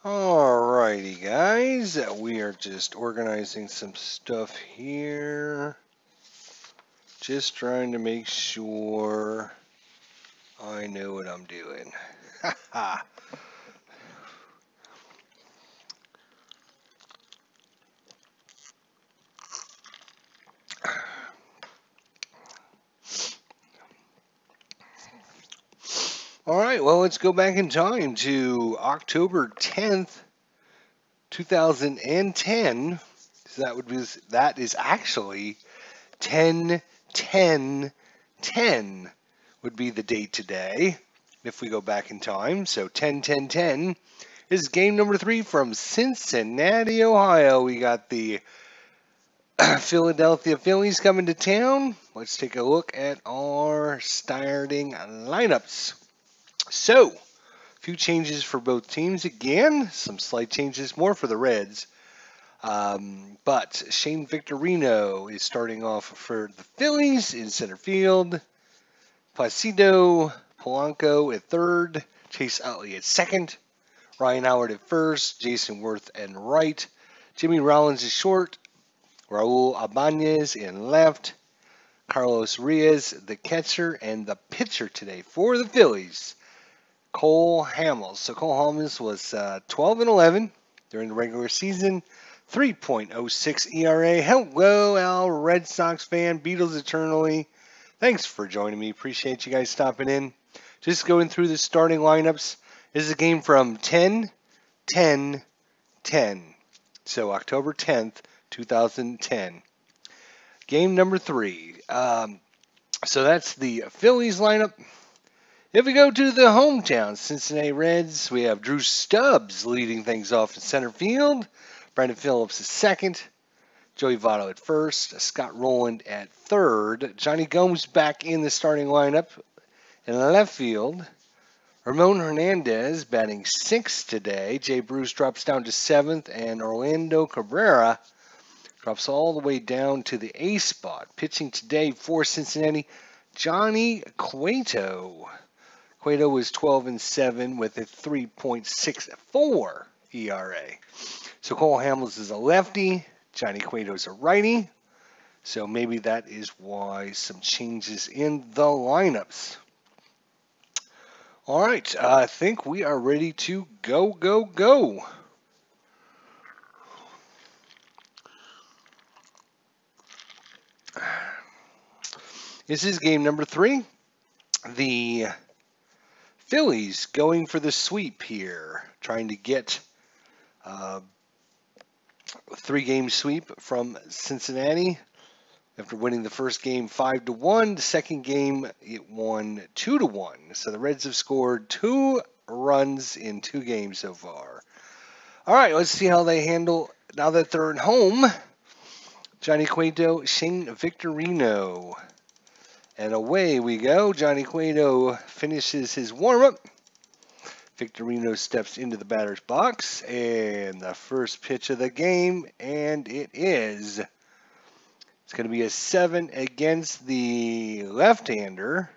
Alrighty, guys, we are just organizing some stuff here. Just trying to make sure I know what I'm doing. Ha Alright, well, let's go back in time to October 10th, 2010. So that is actually 10/10/10 would be the date today if we go back in time. So 10/10/10 is game number 3 from Cincinnati, Ohio. We got the Philadelphia Phillies coming to town. Let's take a look at our starting lineups. So, a few changes for both teams again. Some slight changes, more for the Reds. But Shane Victorino is starting off for the Phillies in center field. Placido Polanco at third. Chase Utley at second. Ryan Howard at first. Jason Worth at right. Jimmy Rollins is short. Raul Abanez in left. Carlos Reyes, the catcher, and the pitcher today for the Phillies, Cole Hamels. So Cole Hamels was 12-11 during the regular season, 3.06 ERA. Hello, Al, Red Sox fan, Beatles eternally. Thanks for joining me. Appreciate you guys stopping in. Just going through the starting lineups. This is a game from 10/10/10. So October 10th, 2010. Game number 3. So that's the Phillies lineup. If we go to the hometown Cincinnati Reds, we have Drew Stubbs leading things off in center field. Brandon Phillips at second. Joey Votto at first. Scott Rowland at third. Johnny Gomes back in the starting lineup in left field. Ramon Hernandez batting sixth today. Jay Bruce drops down to seventh, and Orlando Cabrera drops all the way down to the A spot. Pitching today for Cincinnati, Johnny Cueto. Cueto was 12-7 with a 3.64 ERA. So Cole Hamels is a lefty. Johnny Cueto is a righty. So maybe that is why some changes in the lineups. All right, I think we are ready to go. This is game number 3. The Phillies going for the sweep here, trying to get a 3-game sweep from Cincinnati. After winning the first game 5-1, the second game it won 2-1. So the Reds have scored 2 runs in 2 games so far. All right, let's see how they handle now that they're at home. Johnny Cueto, Shane Victorino. And away we go. Johnny Cueto finishes his warm-up. Victorino steps into the batter's box. And the first pitch of the game, and it is. It's going to be a 7 against the left-hander.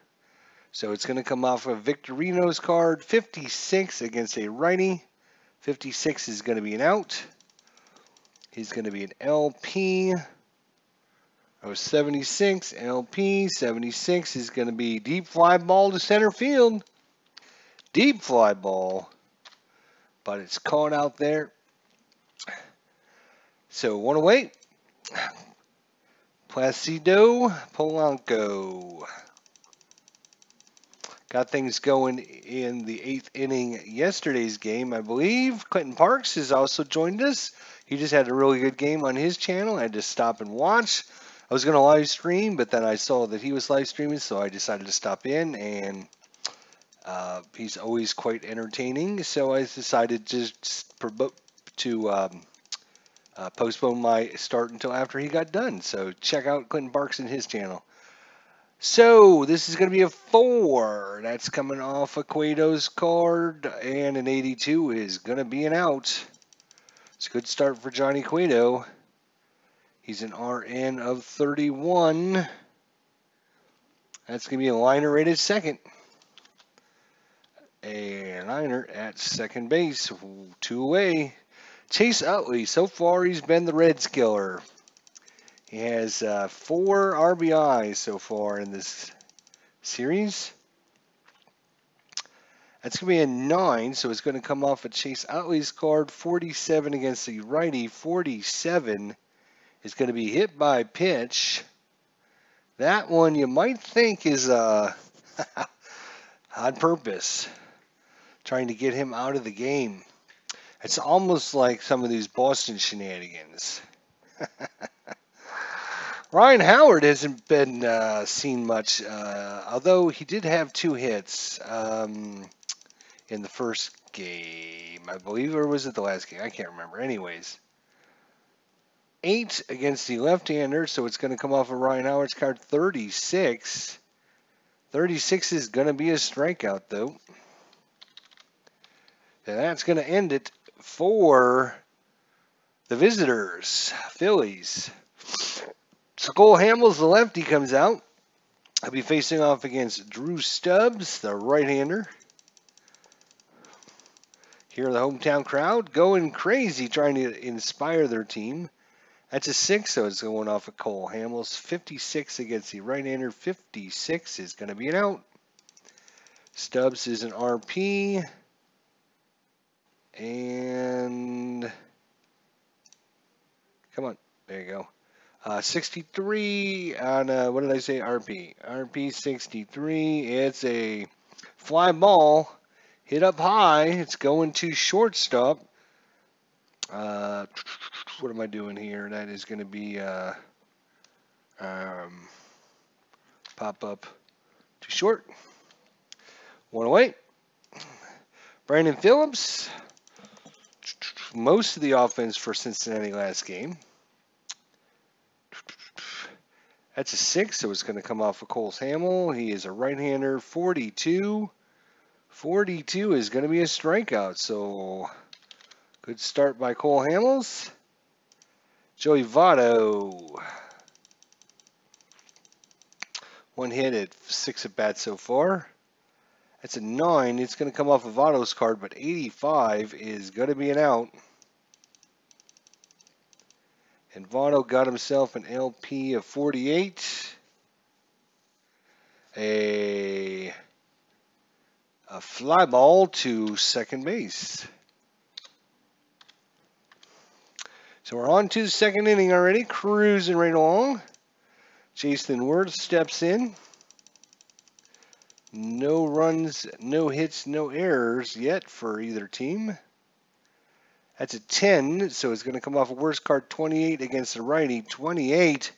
So it's going to come off of Victorino's card. 56 against a righty. 56 is going to be an out. He's going to be an LP. 76, LP, 76 is going to be deep fly ball to center field. Deep fly ball. But it's caught out there. So one away. Placido Polanco. Got things going in the 8th inning yesterday's game, I believe. Clinton Parks has also joined us. He just had a really good game on his channel. I had to stop and watch. I was going to live stream, but then I saw that he was live streaming, so I decided to stop in, and he's always quite entertaining. So I decided to postpone my start until after he got done. So check out Clinton Parks and his channel. So this is going to be a 4. That's coming off a Cueto's card, and an 82 is going to be an out. It's a good start for Johnny Cueto. He's an RN of 31. That's going to be a liner rated second. A liner at second base, 2 away. Chase Utley, so far he's been the Reds killer. He has 4 RBIs so far in this series. That's going to be a 9, so it's going to come off of Chase Utley's card. 47 against the righty. 47 is going to be hit by pitch. That one you might think is on purpose, trying to get him out of the game. It's almost like some of these Boston shenanigans. Ryan Howard hasn't been seen much, although he did have 2 hits in the first game, I believe, or was it the last game? I can't remember. Anyways, 8 against the left-hander, so it's going to come off of Ryan Howard's card. 36. 36 is going to be a strikeout, though. And that's going to end it for the visitors, Phillies. So Cole Hamels, the lefty, comes out. He'll be facing off against Drew Stubbs, the right-hander. Here, the hometown crowd going crazy, trying to inspire their team. That's a 6, so it's going off of Cole Hamels. 56 against the right-hander. 56 is going to be an out. Stubbs is an RP. And come on, there you go. 63 on, what did I say, RP? RP 63. It's a fly ball. Hit up high. It's going to shortstop. What am I doing here? That is going to be pop up to short. 1 away. Brandon Phillips. Most of the offense for Cincinnati last game. That's a 6, so it's going to come off of Cole Hamels. He is a right-hander. 42. 42 is going to be a strikeout, so good start by Cole Hamels. Joey Votto. 1 hit at 6 at-bats so far. That's a 9. It's going to come off of Votto's card, but 85 is going to be an out. And Votto got himself an LP of 48. A fly ball to second base. So we're on to the second inning already, cruising right along. Jason Worth steps in. No runs, no hits, no errors yet for either team. That's a 10, so it's going to come off a worst card. 28 against the righty. 28.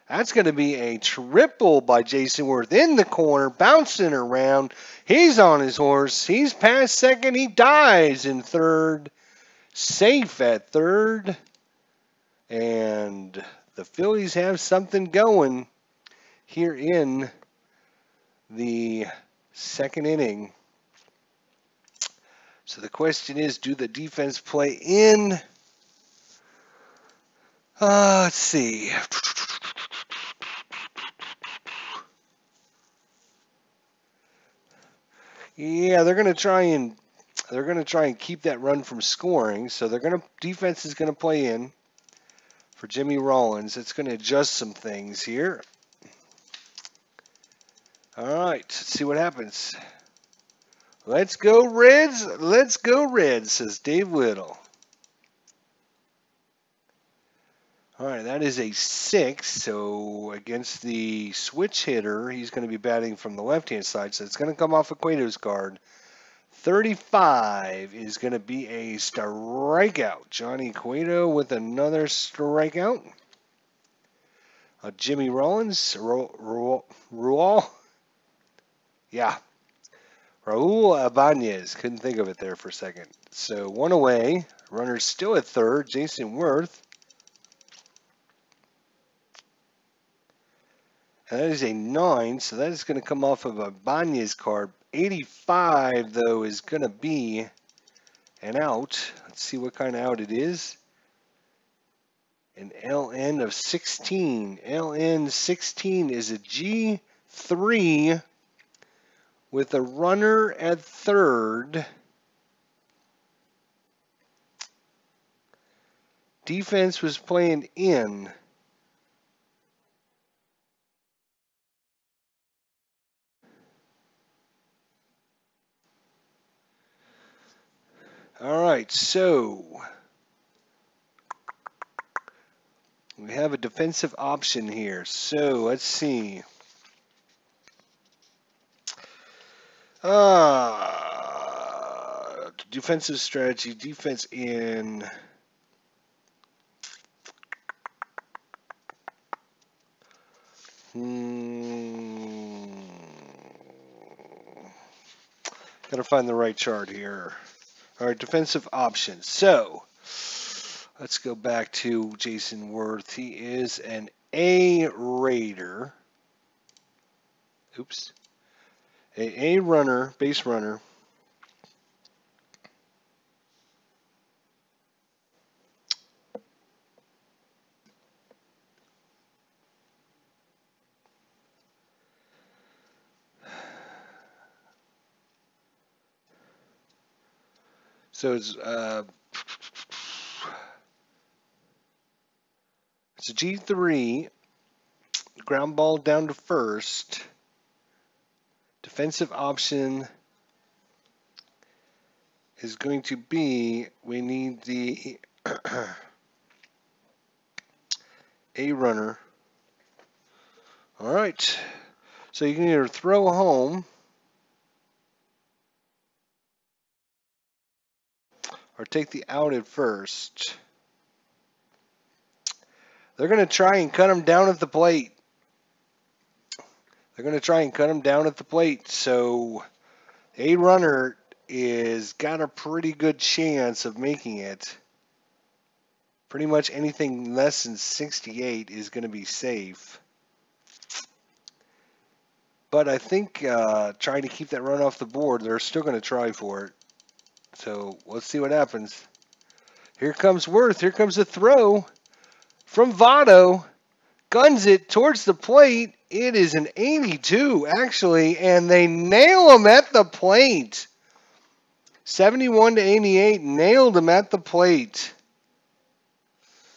That's going to be a triple by Jason Worth in the corner, bouncing around. He's on his horse. He's past second. He dives in third. Safe at third. And the Phillies have something going here in the second inning. So the question is, do the defense play in? Let's see. Yeah, they're going to try and keep that run from scoring. So defense is going to play in for Jimmy Rollins. It's going to adjust some things here. All right, let's see what happens. Let's go Reds. Let's go Reds, says Dave Little. All right, that is a 6. So against the switch hitter, he's going to be batting from the left-hand side. So it's going to come off of Cueto's card. 35 is going to be a strikeout. Johnny Cueto with another strikeout. Jimmy Rollins, Raul. Yeah. Raul Ibanez. Couldn't think of it there for a second. So 1 away. Runner's still at third. Jason Worth. And that is a 9, so that is going to come off of a Banez card. 85, though, is going to be an out. Let's see what kind of out it is. An LN of 16. LN 16 is a G3 with a runner at third. Defense was playing in. All right, so we have a defensive option here. So let's see. Defensive strategy, defense in. Gotta find the right chart here. All right, defensive options. So let's go back to Jason Worth. He is an A Raider. Oops. A runner, base runner. So it's a G3, ground ball down to first. Defensive option is going to be, we need the A runner. All right. So you can either throw home or take the out at first. They're going to try and cut him down at the plate. They're going to try and cut him down at the plate. So A runner is got a pretty good chance of making it. Pretty much anything less than 68 is going to be safe. But I think trying to keep that run off the board, they're still going to try for it. So let's see what happens. Here comes Worth. Here comes a throw from Votto. Guns it towards the plate. It is an 82, actually, and they nail him at the plate. 71 to 88, nailed him at the plate.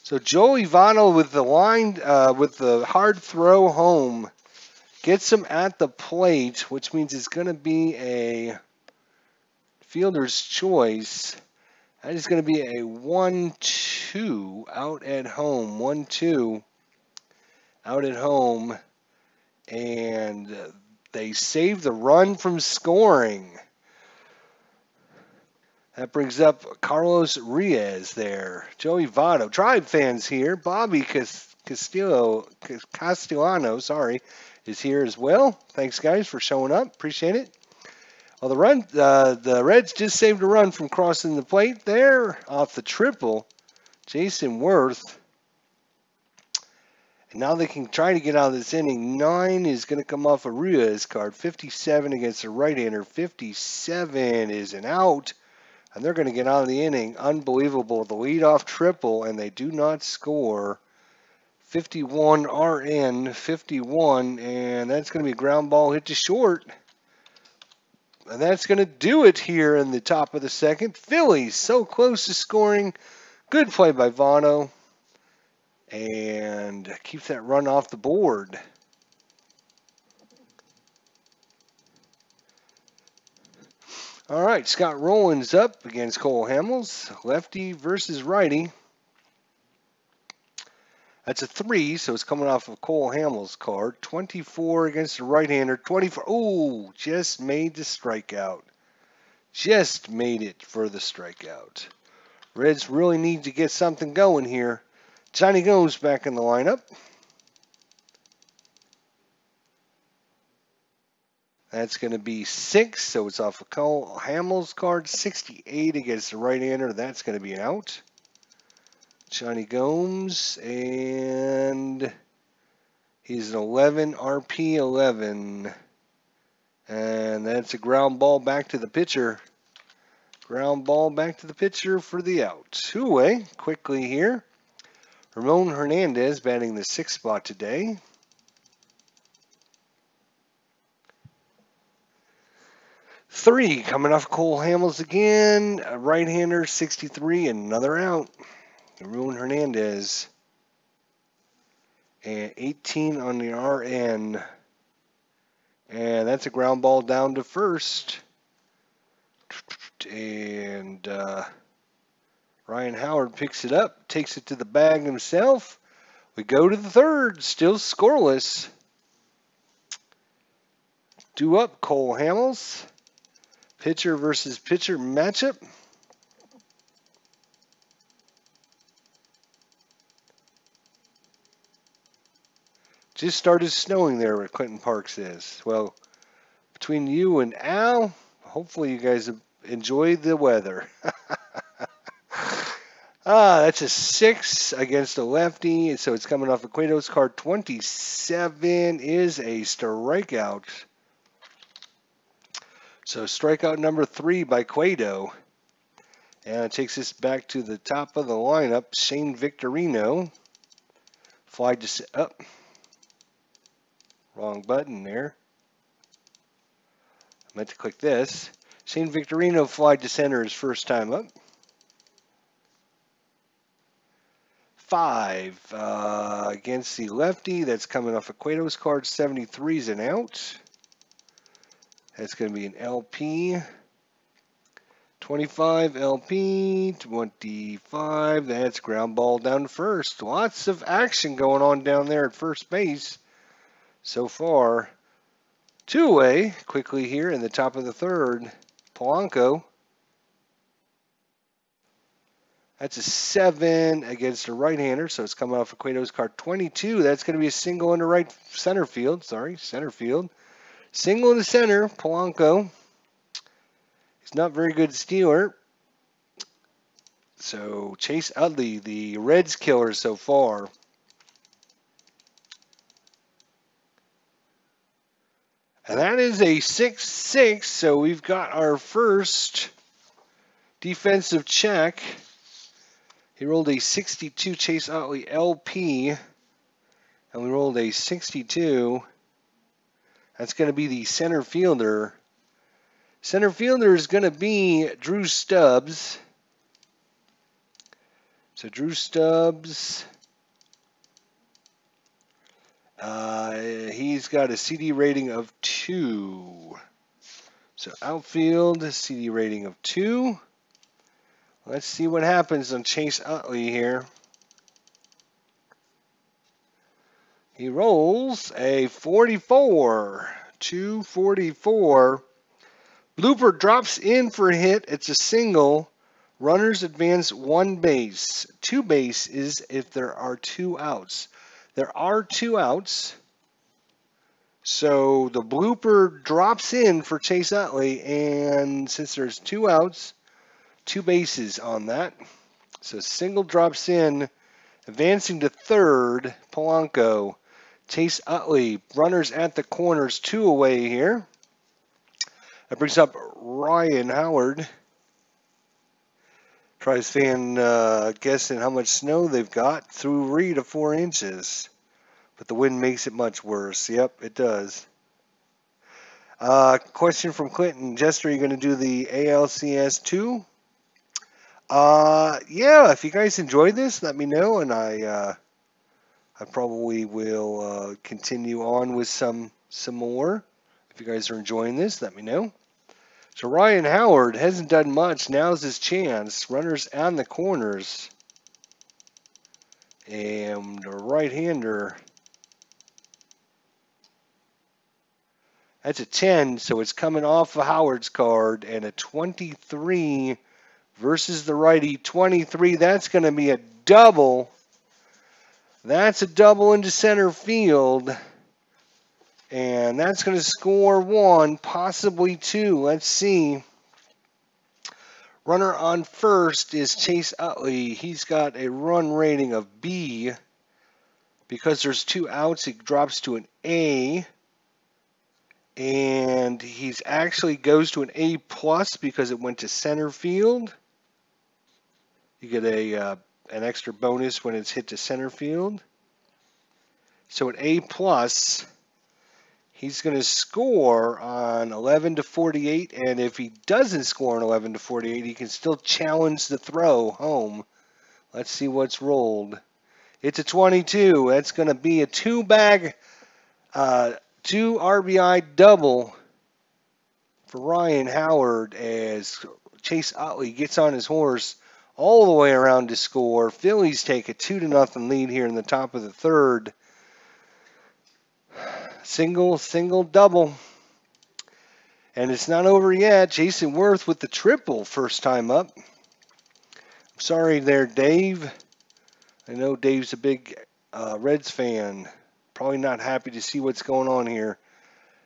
So Joey Votto with the line, with the hard throw home, gets him at the plate, which means it's going to be a fielder's choice. That is going to be a 1-2 out at home. 1-2 out at home. And they save the run from scoring. That brings up Carlos Reyes there. Joey Votto. Tribe fans here. Bobby Castellano, is here as well. Thanks, guys, for showing up. Appreciate it. Well, the Reds just saved a run from crossing the plate there off the triple. Jason Worth. And now they can try to get out of this inning. 9 is going to come off a Reyes card. 57 against a right-hander. 57 is an out. And they're going to get out of the inning. Unbelievable. The leadoff triple, and they do not score. 51 RN, 51, and that's going to be a ground ball hit to short. And that's going to do it here in the top of the second. Phillies so close to scoring. Good play by Votto. And keeps that run off the board. All right, Scott Rowland's up against Cole Hamels. Lefty versus righty. That's a 3, so it's coming off of Cole Hamels' card. 24 against the right-hander. 24. Ooh, just made the strikeout. Just made it for the strikeout. Reds really need to get something going here. Johnny Gomes back in the lineup. That's going to be 6, so it's off of Cole Hamels' card. 68 against the right-hander. That's going to be an out. Johnny Gomes, and He's an 11 RP 11. And that's a ground ball back to the pitcher. Ground ball back to the pitcher for the out. Two away quickly here. Ramon Hernandez batting the 6th spot today. Three coming off Cole Hamels again. A right-hander, 63, another out. Ramon Hernandez. And 18 on the RN. And that's a ground ball down to first. And Ryan Howard picks it up, takes it to the bag himself. We go to the third, still scoreless. Due up, Cole Hamels. Pitcher versus pitcher matchup. Just started snowing there where Clinton Parks is. Well, between you and Al, hopefully you guys enjoy the weather. That's a 6 against a lefty, so it's coming off of Cueto's card. 27 is a strikeout. So strikeout number 3 by Cueto. And it takes us back to the top of the lineup. Shane Victorino. Fly to up. Wrong button there. I meant to click this. Shane Victorino fly to center his first time up. 5 against the lefty. That's coming off of Cueto's card. 73 is an out. That's going to be an LP. 25 LP. 25. That's ground ball down to first. Lots of action going on down there at first base so far. Two away quickly here in the top of the third. Polanco. That's a 7 against a right-hander, so it's coming off of Cueto's card. 22. That's going to be a single into right center field. Center field. Single in the center, Polanco. He's not very good stealer. So Chase Utley, the Reds killer so far. And that is a 6-6, so we've got our first defensive check. He rolled a 62 Chase Utley LP, and we rolled a 62. That's going to be the center fielder. Center fielder is going to be Drew Stubbs. So Drew Stubbs, he's got a CD rating of 2. So outfield, CD rating of 2. Let's see what happens on Chase Utley here. He rolls a 44. 244. Blooper drops in for a hit. It's a single. Runners advance 1 base. 2 base is if there are 2 outs. There are 2 outs. So the blooper drops in for Chase Utley. And since there's 2 outs, 2 bases on that. So single drops in. Advancing to third, Polanco. Chase Utley, runners at the corners, 2 away here. That brings up Ryan Howard. Tries fan guessing how much snow they've got. 3 to 4 inches. But the wind makes it much worse. Yep, it does. Question from Clinton. Jester, are you going to do the ALCS 2? Yeah, if you guys enjoyed this, let me know, and I probably will continue on with some more. If you guys are enjoying this, let me know. So Ryan Howard hasn't done much. Now's his chance. Runners on the corners. And a right-hander. That's a 10, so it's coming off of Howard's card. And a 23 versus the righty. 23, that's going to be a double. That's a double into center field. And that's going to score 1, possibly 2. Let's see. Runner on first is Chase Utley. He's got a run rating of B Because there's 2 outs, it drops to an A. And he's actually goes to an A plus because it went to center field. You get an extra bonus when it's hit to center field. So an A plus, he's going to score on 11 to 48, and if he doesn't score on 11 to 48, he can still challenge the throw home. Let's see what's rolled. It's a 22. That's going to be a 2 RBI double for Ryan Howard as Chase Utley gets on his horse all the way around to score. Phillies take a 2-0 lead here in the top of the third. Single, double. And it's not over yet. Jason Worth with the triple first time up. I'm sorry there, Dave. I know Dave's a big Reds fan. Probably not happy to see what's going on here.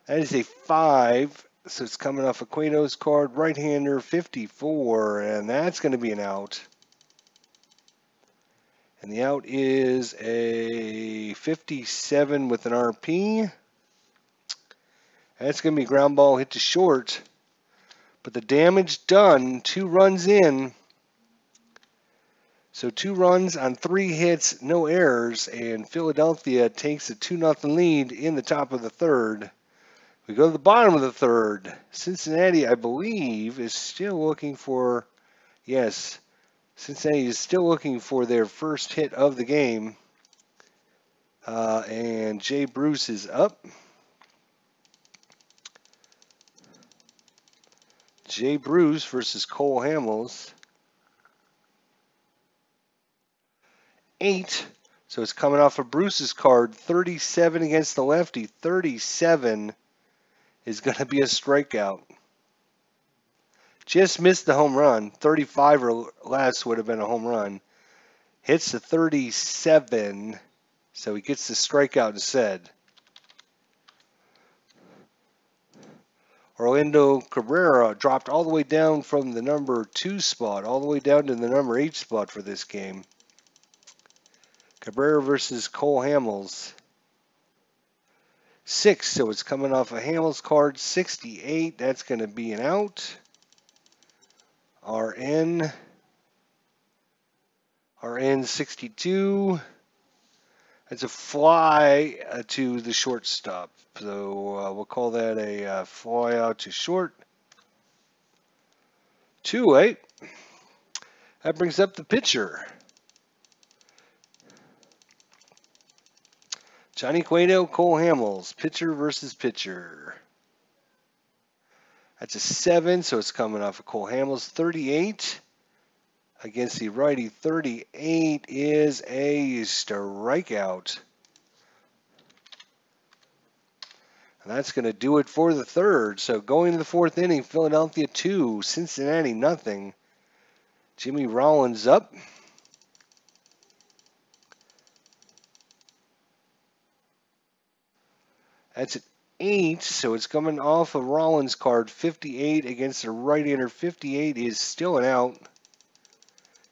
That is a 5. So it's coming off a Cueto's card, right-hander, 54, and that's going to be an out. And the out is a 57 with an RP. That's going to be ground ball hit to short. But the damage done, 2 runs in. So 2 runs on 3 hits, no errors, and Philadelphia takes a 2-0 lead in the top of the third. We go to the bottom of the third. Cincinnati, I believe, is still looking for, yes, Cincinnati is still looking for their first hit of the game. And Jay Bruce is up. Jay Bruce versus Cole Hamels. 8. So it's coming off of Bruce's card. 37 against the lefty. 37 is going to be a strikeout. Just missed the home run. 35 or less would have been a home run. Hits the 37, so he gets the strikeout instead. Orlando Cabrera dropped all the way down from the number 2 spot, all the way down to the number 8 spot for this game. Cabrera versus Cole Hamels. 6, so it's coming off a Hamels card. 68, that's going to be an out. RN 62. That's a fly to the shortstop. So we'll call that a fly out to short. 2-8. That brings up the pitcher. Johnny Cueto, Cole Hamels, pitcher versus pitcher. That's a 7, so it's coming off of Cole Hamels. 38 against the righty. 38 is a strikeout. And that's going to do it for the third. So going to the 4th inning, Philadelphia 2, Cincinnati nothing. Jimmy Rollins up. That's an 8, so it's coming off a Rollins card. 58 against the right-hander. 58 is still an out.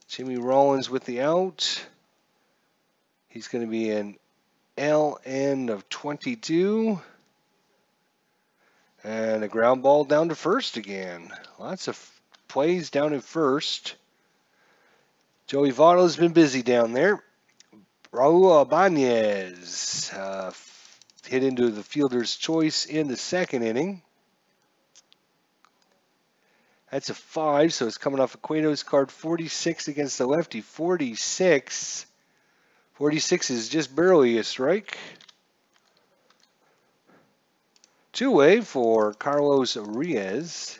Jimmy Rollins with the out. He's going to be an LN of 22. And a ground ball down to first again. Lots of plays down at first. Joey Votto's been busy down there. Raul Ibanez hit into the fielder's choice in the 2nd inning. That's a 5, so it's coming off of Cueto's card. 46 against the lefty. 46. 46 is just barely a strike. 2-way for Carlos Reyes.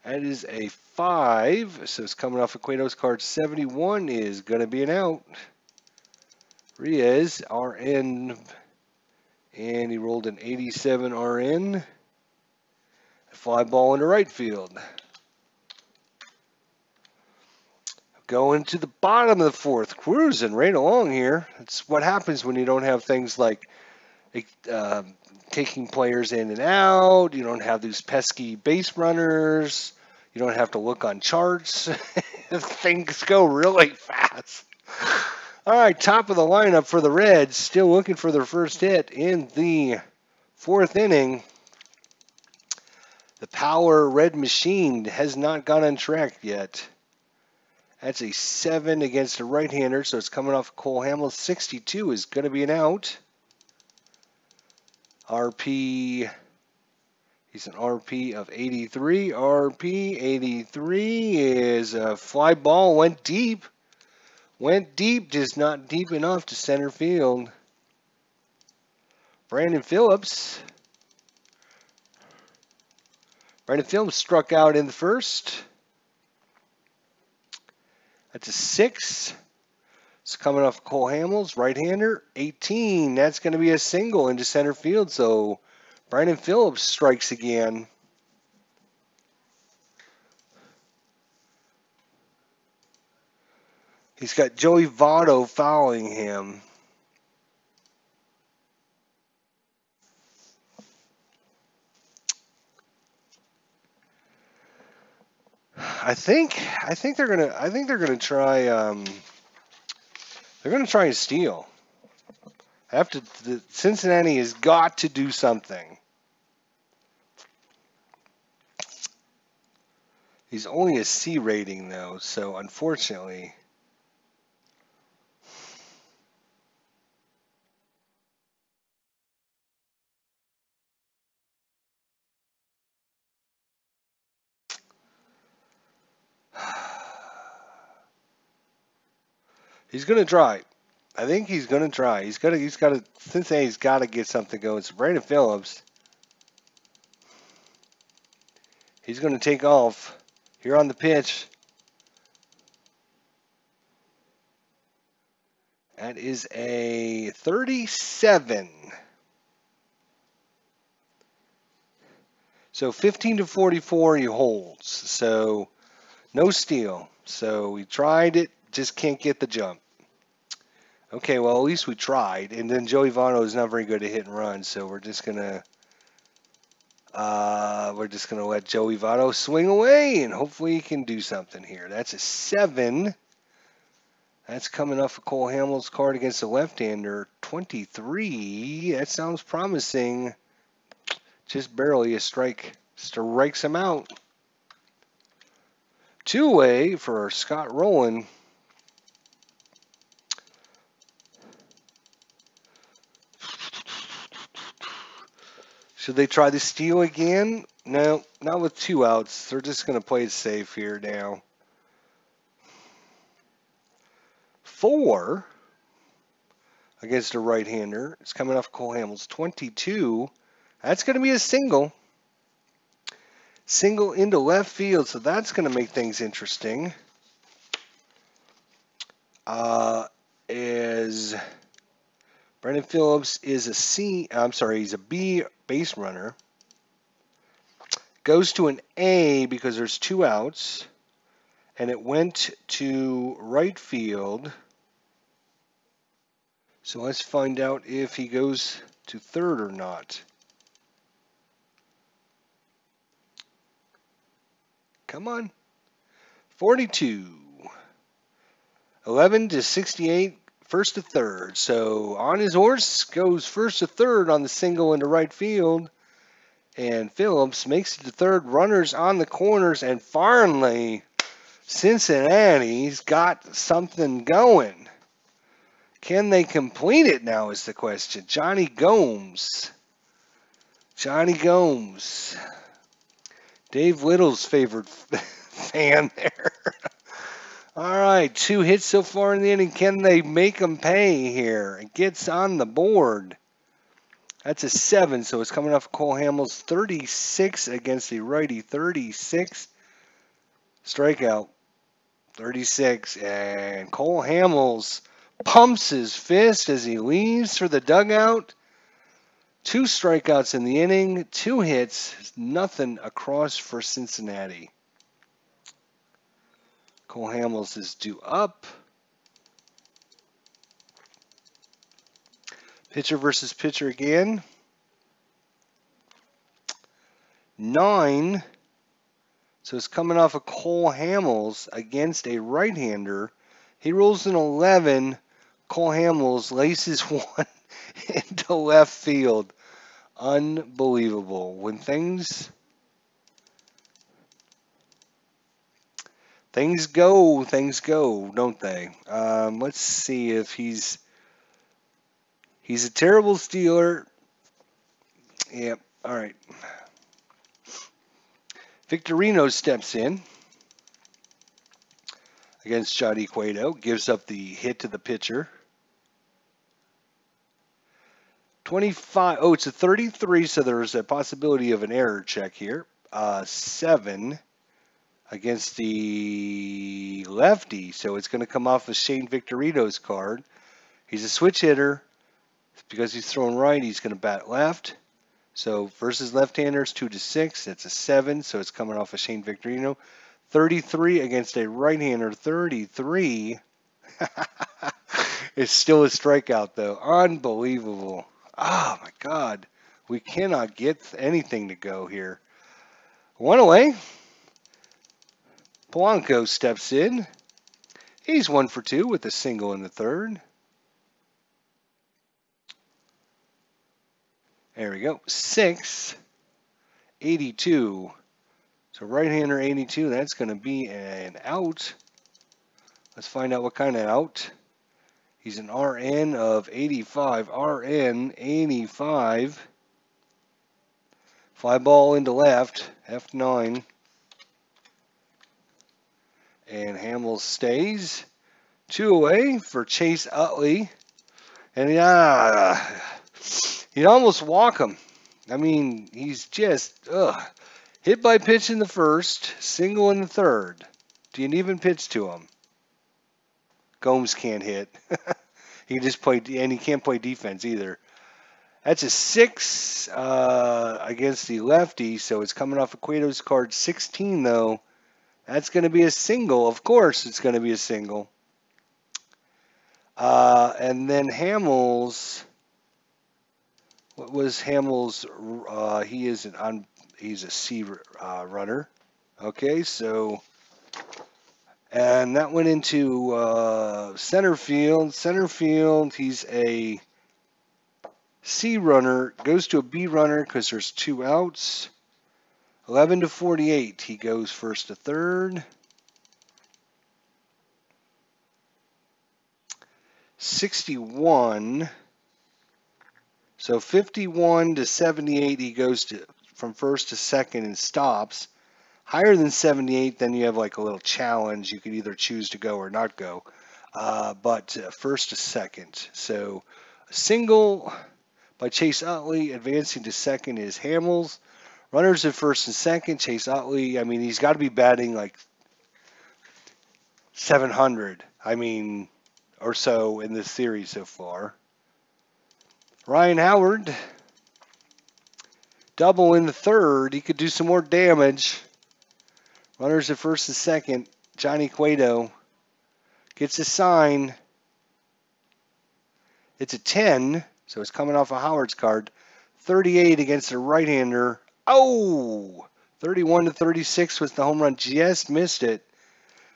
That is a 5, so it's coming off of Cueto's card. 71 is going to be an out. Reyes, RN, and he rolled an 87 RN. A fly ball into right field. Going to the bottom of the 4th, cruising right along here. That's what happens when you don't have things like taking players in and out. You don't have these pesky base runners. You don't have to look on charts. Things go really fast. All right, top of the lineup for the Reds, still looking for their first hit in the fourth inning. The power red machine has not got on track yet. That's a 7 against a right-hander, so it's coming off Cole Hamels. 62 is going to be an out. RP, he's an RP of 83. RP 83 is a fly ball, went deep. Went deep, just not deep enough to center field. Brandon Phillips struck out in the first. That's a 6. It's coming off Cole Hamels, right-hander, 18. That's going to be a single into center field, so Brandon Phillips strikes again. He's got Joey Votto fouling him. I think they're gonna try and steal. Cincinnati has got to do something. He's only a C rating though, so unfortunately. He's gonna try. I think he's gonna try. He's got to. Cincinnati's got to get something going. So Brandon Phillips, he's gonna take off here on the pitch. That is a 37. So 15 to 44 he holds. So no steal. So he tried it, just can't get the jump. Okay, well at least we tried. And then Joey Votto is not very good at hit and run, so we're just gonna let Joey Votto swing away, and hopefully he can do something here. That's a 7. That's coming off of Cole Hamels' card against the left-hander. 23. That sounds promising. Just barely a strike. Strikes him out. 2-way for Scott Rowland. Should they try the steal again? No, not with 2 outs. They're just going to play it safe here now. 4 against a right-hander. It's coming off Cole Hamels. 22. That's going to be a single. Single into left field, so that's going to make things interesting. Is Brandon Phillips is he's a B base runner. Goes to an A because there's 2 outs. And it went to right field. So let's find out if he goes to third or not. Come on. 42. 11 to 68, first to third. So on his horse, goes first to third on the single into right field. And Phillips makes it to third. Runners on the corners. And finally, Cincinnati's got something going. Can they complete it now is the question. Johnny Gomes. Dave Little's favorite fan there. All right, 2 hits so far in the inning. Can they make them pay here? It gets on the board. That's a 7, so it's coming off Cole Hamels. 36 against the righty. 36. Strikeout. 36. And Cole Hamels pumps his fist as he leaves for the dugout. 2 strikeouts in the inning, 2 hits, nothing across for Cincinnati. Cole Hamels is due up. Pitcher versus pitcher again. 9. So it's coming off of Cole Hamels against a right-hander. He rolls an 11. Cole Hamels laces one into left field. Unbelievable. When things go, don't they? Let's see if he's a terrible Steeler. Yep. All right. Victorino steps in against Johnny Cueto. Gives up the hit to the pitcher. 25. Oh, it's a 33, so there's a possibility of an error check here. 7 against the lefty, so it's going to come off of Shane Victorino's card. He's a switch hitter. Because he's throwing right, he's going to bat left. So versus left-handers, 2-6. That's a 7, so it's coming off of Shane Victorino. 33 against a right-hander. 33. It's still a strikeout, though. Unbelievable. Oh, my God. We cannot get anything to go here. One away. Polanco steps in. He's 1 for 2 with a single in the third. There we go. 6. 82. So right-hander 82. That's going to be an out. Let's find out what kind of out. He's an RN of 85. RN 85. Fly ball into left. F9. And Hamels stays. 2 away for Chase Utley. And you'd almost walk him. I mean, he's just, hit by pitch in the first, single in the third. Do you even pitch to him? Gomes can't hit. He can just play, and he can't play defense either. That's a 6 against the lefty, so it's coming off of Cueto's card. 16, though. That's going to be a single. Of course it's going to be a single. And then Hamels, what was Hamels? He's a C runner. Okay, so, and that went into center field. Center field, he's a C runner, goes to a B runner because there's 2 outs. 11-48, he goes first to third. 61. So 51-78, he goes from first to second and stops. Higher than 78, then you have like a little challenge. You could either choose to go or not go. But first to second. So a single by Chase Utley. Advancing to second is Hamels. Runners at first and second. Chase Utley, I mean, he's got to be batting like 700. I mean, or so in this series so far. Ryan Howard, double in the third. He could do some more damage. Runners at first and second. Johnny Cueto gets a sign. It's a 10, so it's coming off of Howard's card. 38 against a right-hander. Oh! 31-36 was the home run. Just missed it.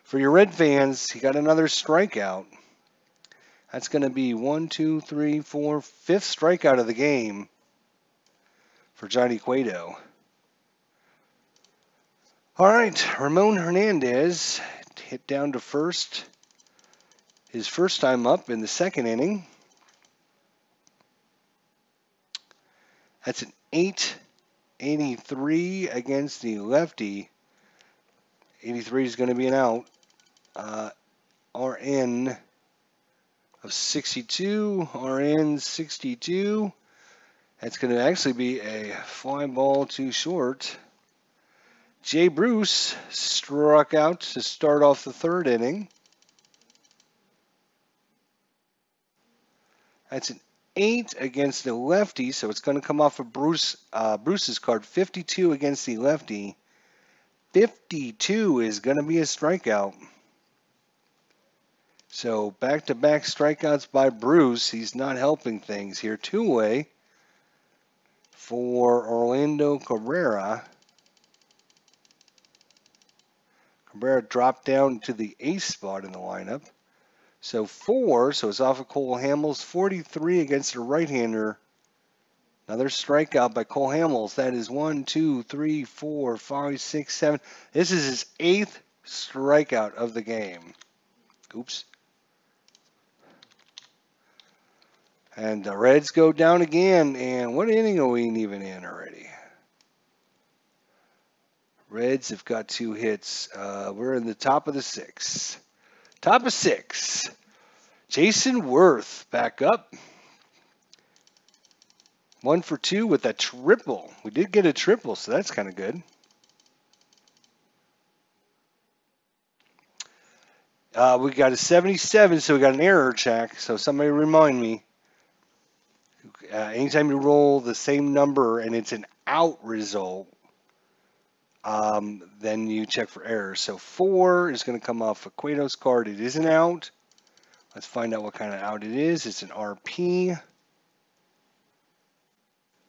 For your Red fans, he got another strikeout. That's going to be 1, 2, 3, 4, 5th strikeout of the game for Johnny Cueto. All right, Ramon Hernandez hit down to first. His first time up in the second inning. That's an 8-83 against the lefty. 83 is going to be an out. RN of 62. RN 62. That's going to actually be a fly ball too short. Jay Bruce struck out to start off the third inning. That's an 8 against the lefty, so it's going to come off of Bruce's card. 52 against the lefty. 52 is going to be a strikeout. So back-to-back strikeouts by Bruce. He's not helping things here. 2-way for Orlando Cabrera. Cabrera dropped down to the ace spot in the lineup. So 4, so it's off of Cole Hamels. 43 against a right-hander. Another strikeout by Cole Hamels. That is 1, 2, 3, 4, 5, 6, 7. This is his 8th strikeout of the game. Oops. And the Reds go down again. And what inning are we even in already? Reds have got 2 hits. We're in the top of the 6th. Top of 6. Jason Worth back up. 1 for 2 with a triple. We did get a triple, so that's kind of good. We got a 77, so we got an error check. So somebody remind me. Anytime you roll the same number and it's an out result, then you check for errors. So 4 is going to come off of Cueto's card. It is an out. Let's find out what kind of out it is. It's an RP.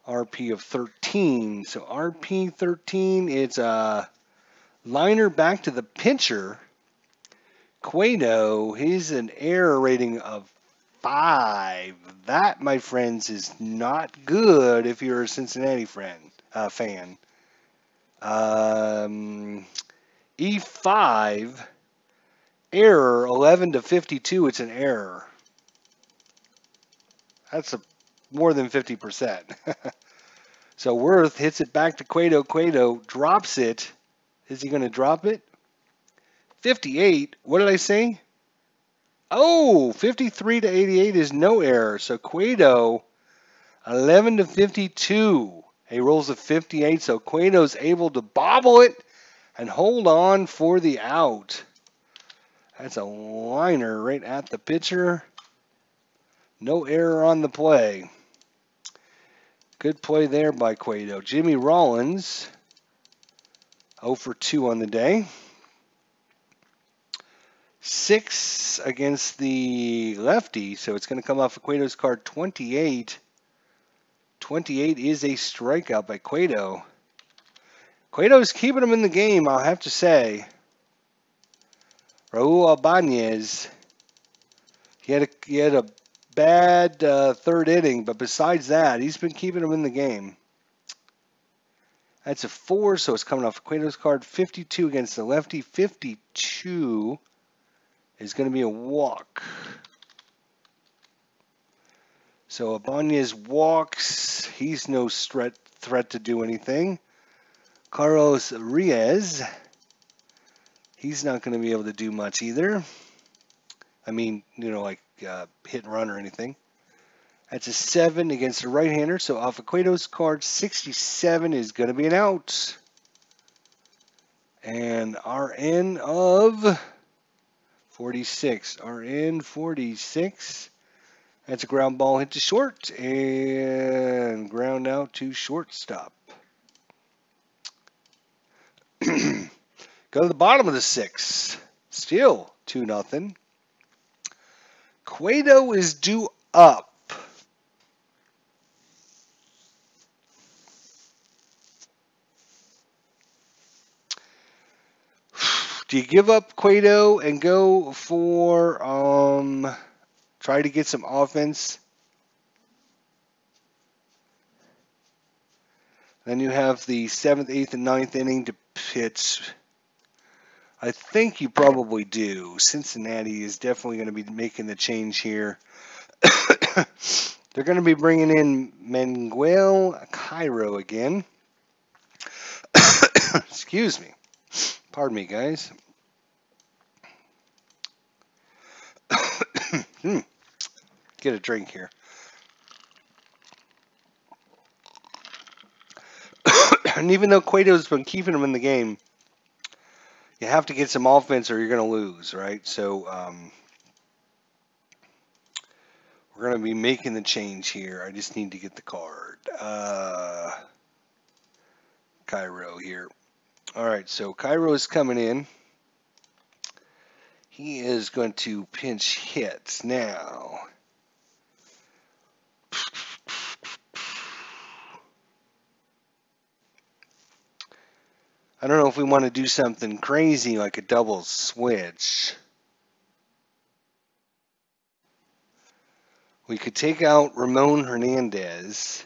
RP of 13. So RP 13, it's a liner back to the pitcher. Cueto, he's an error rating of 5. That, my friends, is not good if you're a Cincinnati fan. E5, error 11 to 52. It's an error. That's more than 50%. So Worth hits it back to Cueto. Cueto drops it. Is he going to drop it? 58. What did I say? Oh, 53 to 88 is no error. So Cueto, 11 to 52. He rolls a 58. So Cueto's able to bobble it and hold on for the out. That's a liner right at the pitcher. No error on the play. Good play there by Cueto. Jimmy Rollins, 0 for 2 on the day. 6 against the lefty, so it's going to come off of Cueto's card. 28. 28 is a strikeout by Cueto. Cueto's keeping him in the game, I'll have to say. Raul Ibanez, he had a bad third inning, but besides that, he's been keeping him in the game. That's a 4, so it's coming off of Cueto's card. 52 against the lefty. 52 is going to be a walk. So Ibanez walks. He's no threat to do anything. Carlos Reyes, he's not going to be able to do much either. I mean, like hit and run or anything. That's a 7 against the right-hander. So off of Cueto's card, 67 is going to be an out. And RN of 46. RN 46. That's a ground ball hit to short and ground out to shortstop. Go to the bottom of the 6th. Still 2-0. Cueto is due up. Do you give up Cueto and go for try to get some offense? Then you have the 7th, 8th, and 9th inning to pitch. I think you probably do. Cincinnati is definitely going to be making the change here. They're going to be bringing in Manuel Cairo again. Excuse me. Pardon me, guys. Get a drink here. And even though Cueto's been keeping him in the game, you have to get some offense or you're going to lose, right? So we're going to be making the change here. I just need to get the card. Cairo here. All right, so Cairo is coming in. He is going to pinch hit now. I don't know if we want to do something crazy like a double switch. We could take out Ramon Hernandez.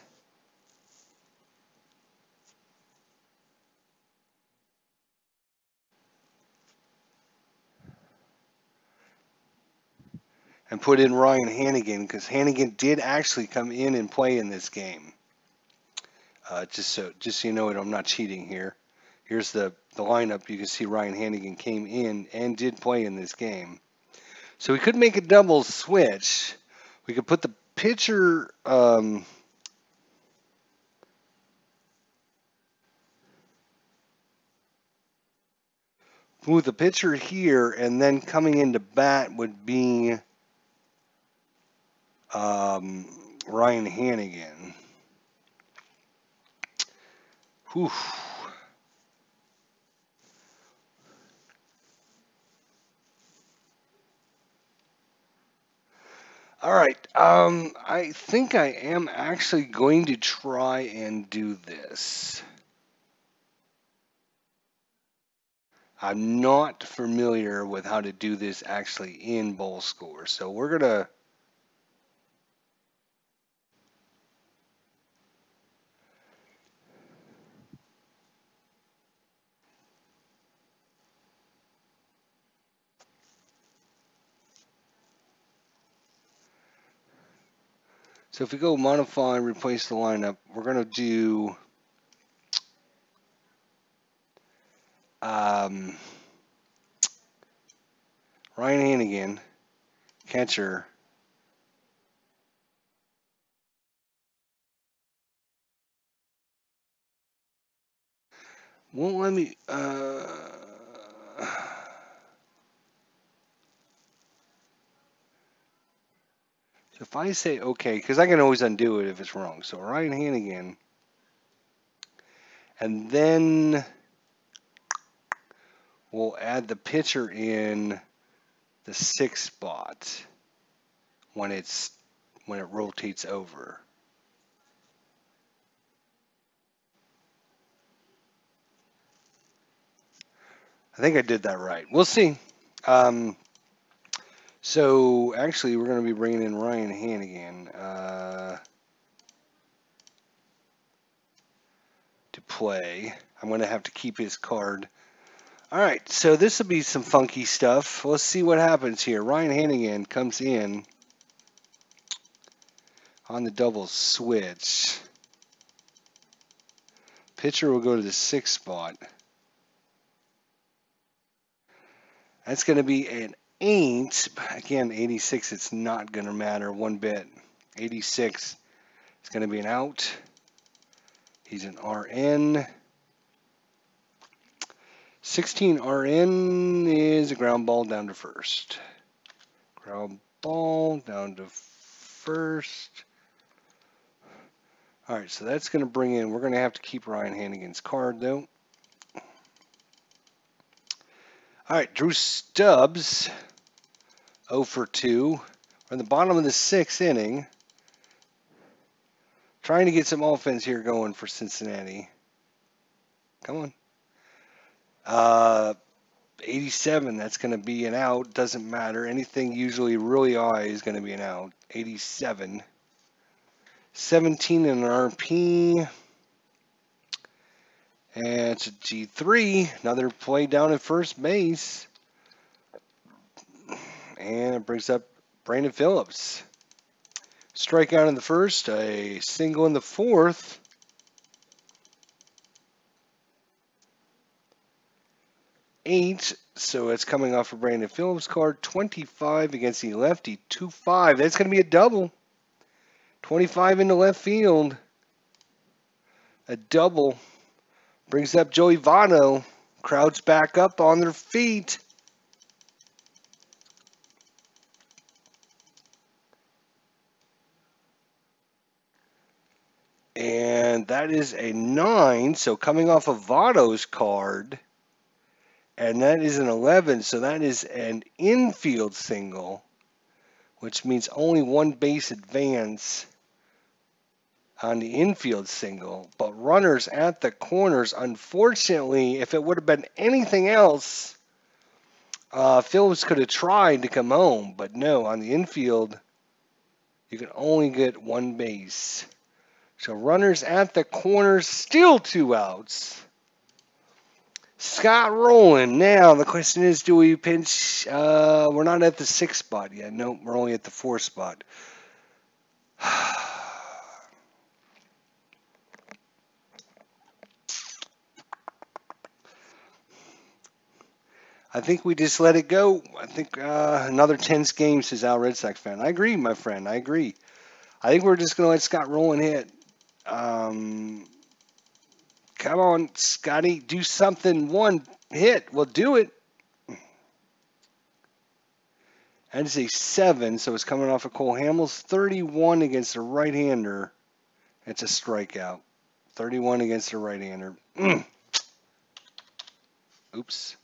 And put in Ryan Hannigan, because Hannigan did actually come in and play in this game. Just so you know it, I'm not cheating here. Here's the lineup. You can see Ryan Hannigan came in and did play in this game. So we could make a double switch. We could put the pitcher move the pitcher here, and then coming into bat would be Ryan Hannigan. Whew. All right. I think I am actually going to try and do this. I'm not familiar with how to do this actually in bowl score, so we're gonna. So if we go modify and replace the lineup, we're gonna do Ryan Hannigan, catcher. Won't let me. So if I say okay, because I can always undo it if it's wrong. So Ryan Hannigan, and then we'll add the pitcher in the 6th spot when it rotates over. I think I did that right. We'll see. So actually, we're going to be bringing in Ryan Hannigan to play. I'm going to have to keep his card. All right, so this will be some funky stuff. Let's see what happens here. Ryan Hannigan comes in on the double switch. Pitcher will go to the 6th spot. That's going to be an 8. Again, 86, it's not going to matter one bit. 86, it's going to be an out. He's an RN. 16 RN is a ground ball down to first. Ground ball down to first. All right, so that's going to bring in, we're going to have to keep Ryan Hannigan's card, though. All right, Drew Stubbs, 0 for 2. We're in the bottom of the 6th inning. Trying to get some offense here going for Cincinnati. Come on. 87, that's going to be an out. Doesn't matter. Anything usually really high is going to be an out. 87. 17 in an RP. And it's a G3. Another play down at first base. And it brings up Brandon Phillips. Strikeout in the first. A single in the 4th. 8, so it's coming off of Brandon Phillips' card. 25 against the lefty. 2-5. That's going to be a double. 25 into left field. A double. Brings up Joey Votto. Crowds back up on their feet. And that is a 9. So coming off of Votto's card. And that is an 11. So that is an infield single, which means only one base advance. on the infield single, but runners at the corners. Unfortunately, if it would have been anything else, Phillips could have tried to come home, but no, on the infield, you can only get one base. So runners at the corners, still 2 outs. Scott rolling. Now the question is, do we pinch? We're not at the 6th spot yet. No, we're only at the 4th spot. I think we just let it go. I think another tense game, says Al Red Sox fan. I agree, my friend. I agree. I think we're just going to let Scott Rowland hit. Come on, Scotty. Do something. One hit. We'll do it. That is a 7, so it's coming off of Cole Hamels. 31 against a right-hander. It's a strikeout. 31 against a right-hander. Oops.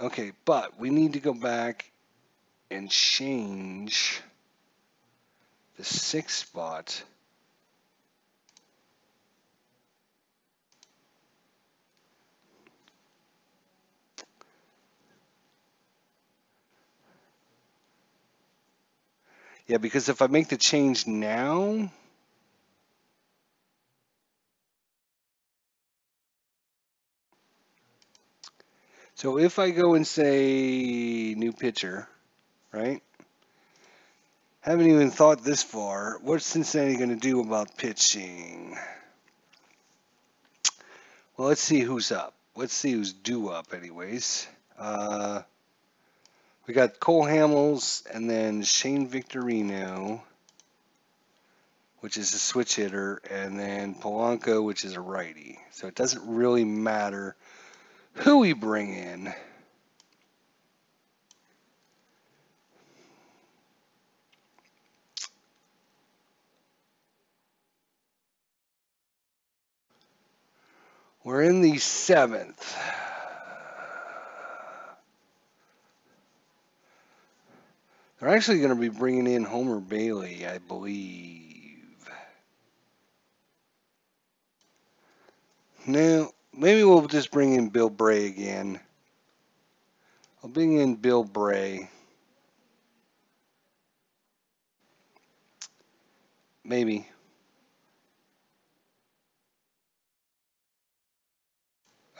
Okay, but we need to go back and change the 6th spot. Yeah, because if I make the change now, so if I go and say new pitcher, right? Haven't even thought this far. What's Cincinnati going to do about pitching? Well, let's see who's up. Let's see who's due up, anyways. We got Cole Hamels and then Shane Victorino, which is a switch hitter, and then Polanco, which is a righty. So it doesn't really matter who we bring in. We're in the 7th. They're actually going to be bringing in Homer Bailey, I believe. No, maybe we'll just bring in Bill Bray again. I'll bring in Bill Bray. Maybe.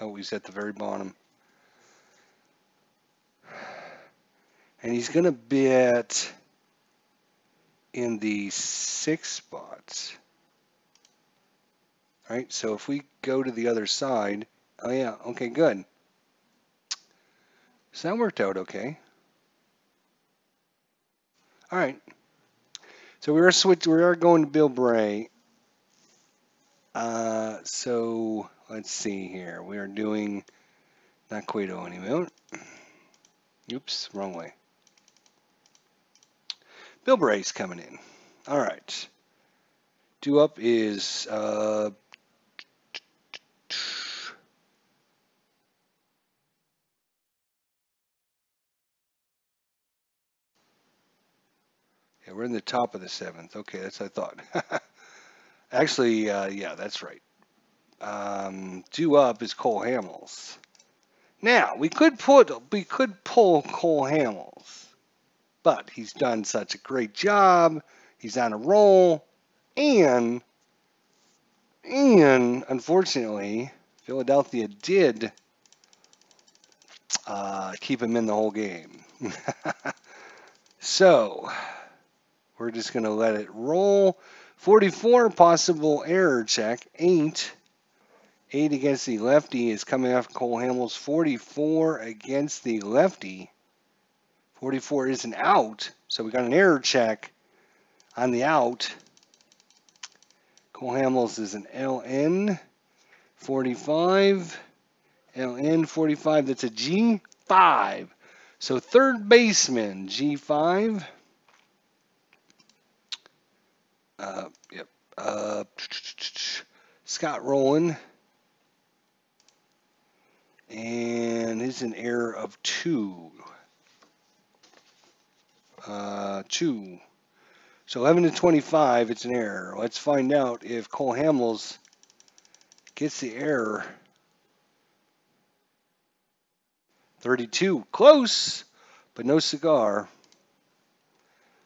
Oh, he's at the very bottom. And he's going to bet in the 6th spot. All right, so if we go to the other side, oh yeah, okay, good. So that worked out okay. All right. So we are going to Bill Bray. So let's see here. We are doing not Cueto anymore. Oops, wrong way. Bill Bray's coming in. All right. Due up is yeah, we're in the top of the 7th. Okay, that's what I thought. Actually, yeah, that's right. Due up is Cole Hamels. Now we could pull Cole Hamels, but he's done such a great job. He's on a roll, and unfortunately, Philadelphia did keep him in the whole game. So we're just going to let it roll. 44 possible error check. 8 against the lefty is coming off Cole Hamels. 44 against the lefty. 44 is an out. So we got an error check on the out. Cole Hamels is an LN 45. LN 45. That's a G5. So third baseman, G5. Yep. Scott Rowland. And it's an error of 2. 2. So 11 to 25, it's an error. Let's find out if Cole Hamels gets the error. 32, close, but no cigar.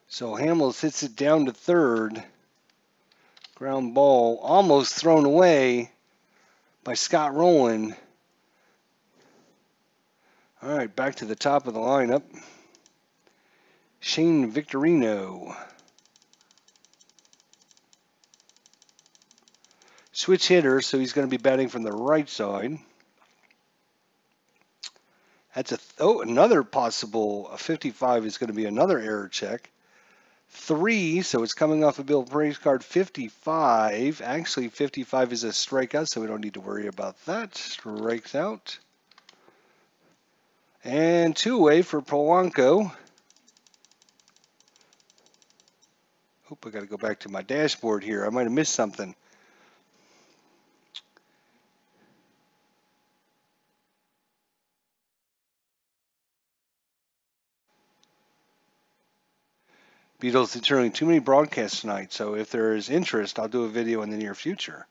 So Hamels hits it down to third. Ground ball, almost thrown away by Scott Rowland. All right, back to the top of the lineup. Shane Victorino. Switch hitter, so he's going to be batting from the right side. That's another possible 55 is going to be another error check. 3, so it's coming off a Bill Braves card. 55. Actually, 55 is a strikeout, so we don't need to worry about that. Strikes out. And 2-way for Polanco. Hope I got to go back to my dashboard here. I might have missed something. Beatles returning too many broadcasts tonight, so if there is interest, I'll do a video in the near future.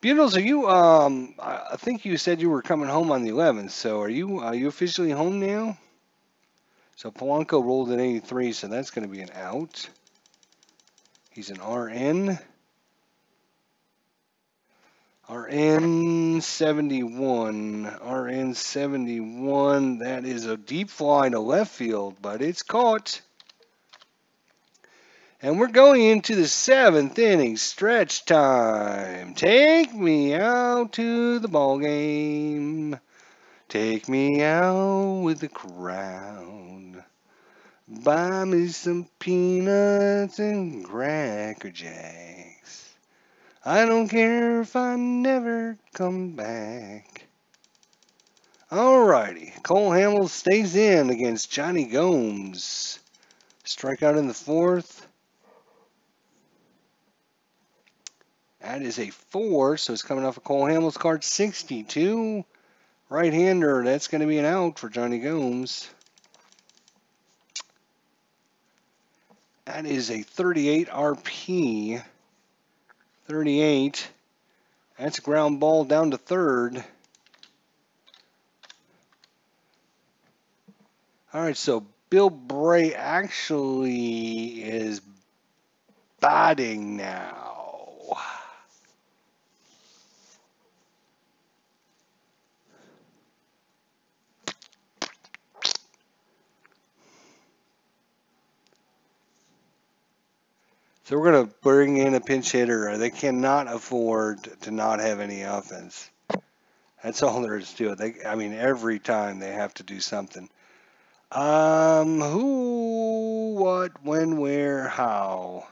Beatles, are you? I think you said you were coming home on the 11th. So are you officially home now? So Polanco rolled an 83, so that's going to be an out. He's an RN. RN 71. RN 71. That is a deep fly to left field, but it's caught. And we're going into the 7th inning, stretch time. Take me out to the ball game. Take me out with the crowd. Buy me some peanuts and Cracker Jacks. I don't care if I never come back. Alrighty, Cole Hamels stays in against Johnny Gomes. Strikeout in the 4th. That is a 4, so it's coming off a Cole Hamels card. 62. Right-hander, that's going to be an out for Johnny Gomes. That is a 38 RP. 38. That's a ground ball down to third. All right, so Bill Bray actually is batting now. So we're going to bring in a pinch hitter. They cannot afford to not have any offense. That's all there is to it. I mean, every time they have to do something. Who, what, when, where, how?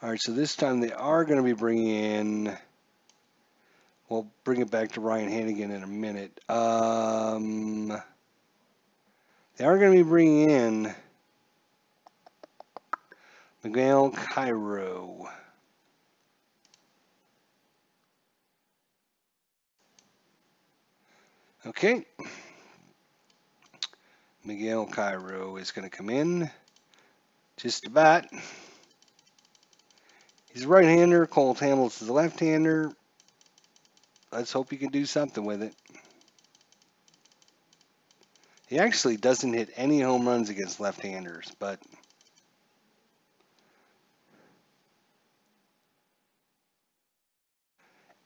All right, so this time they are going to be bringing in. We'll bring it back to Ryan Hannigan in a minute. They are going to be bringing in Miguel Cairo. Okay. Miguel Cairo is going to come in. Just a bat. He's a right-hander. Cole Hamels is a left-hander. Let's hope he can do something with it. He actually doesn't hit any home runs against left-handers, but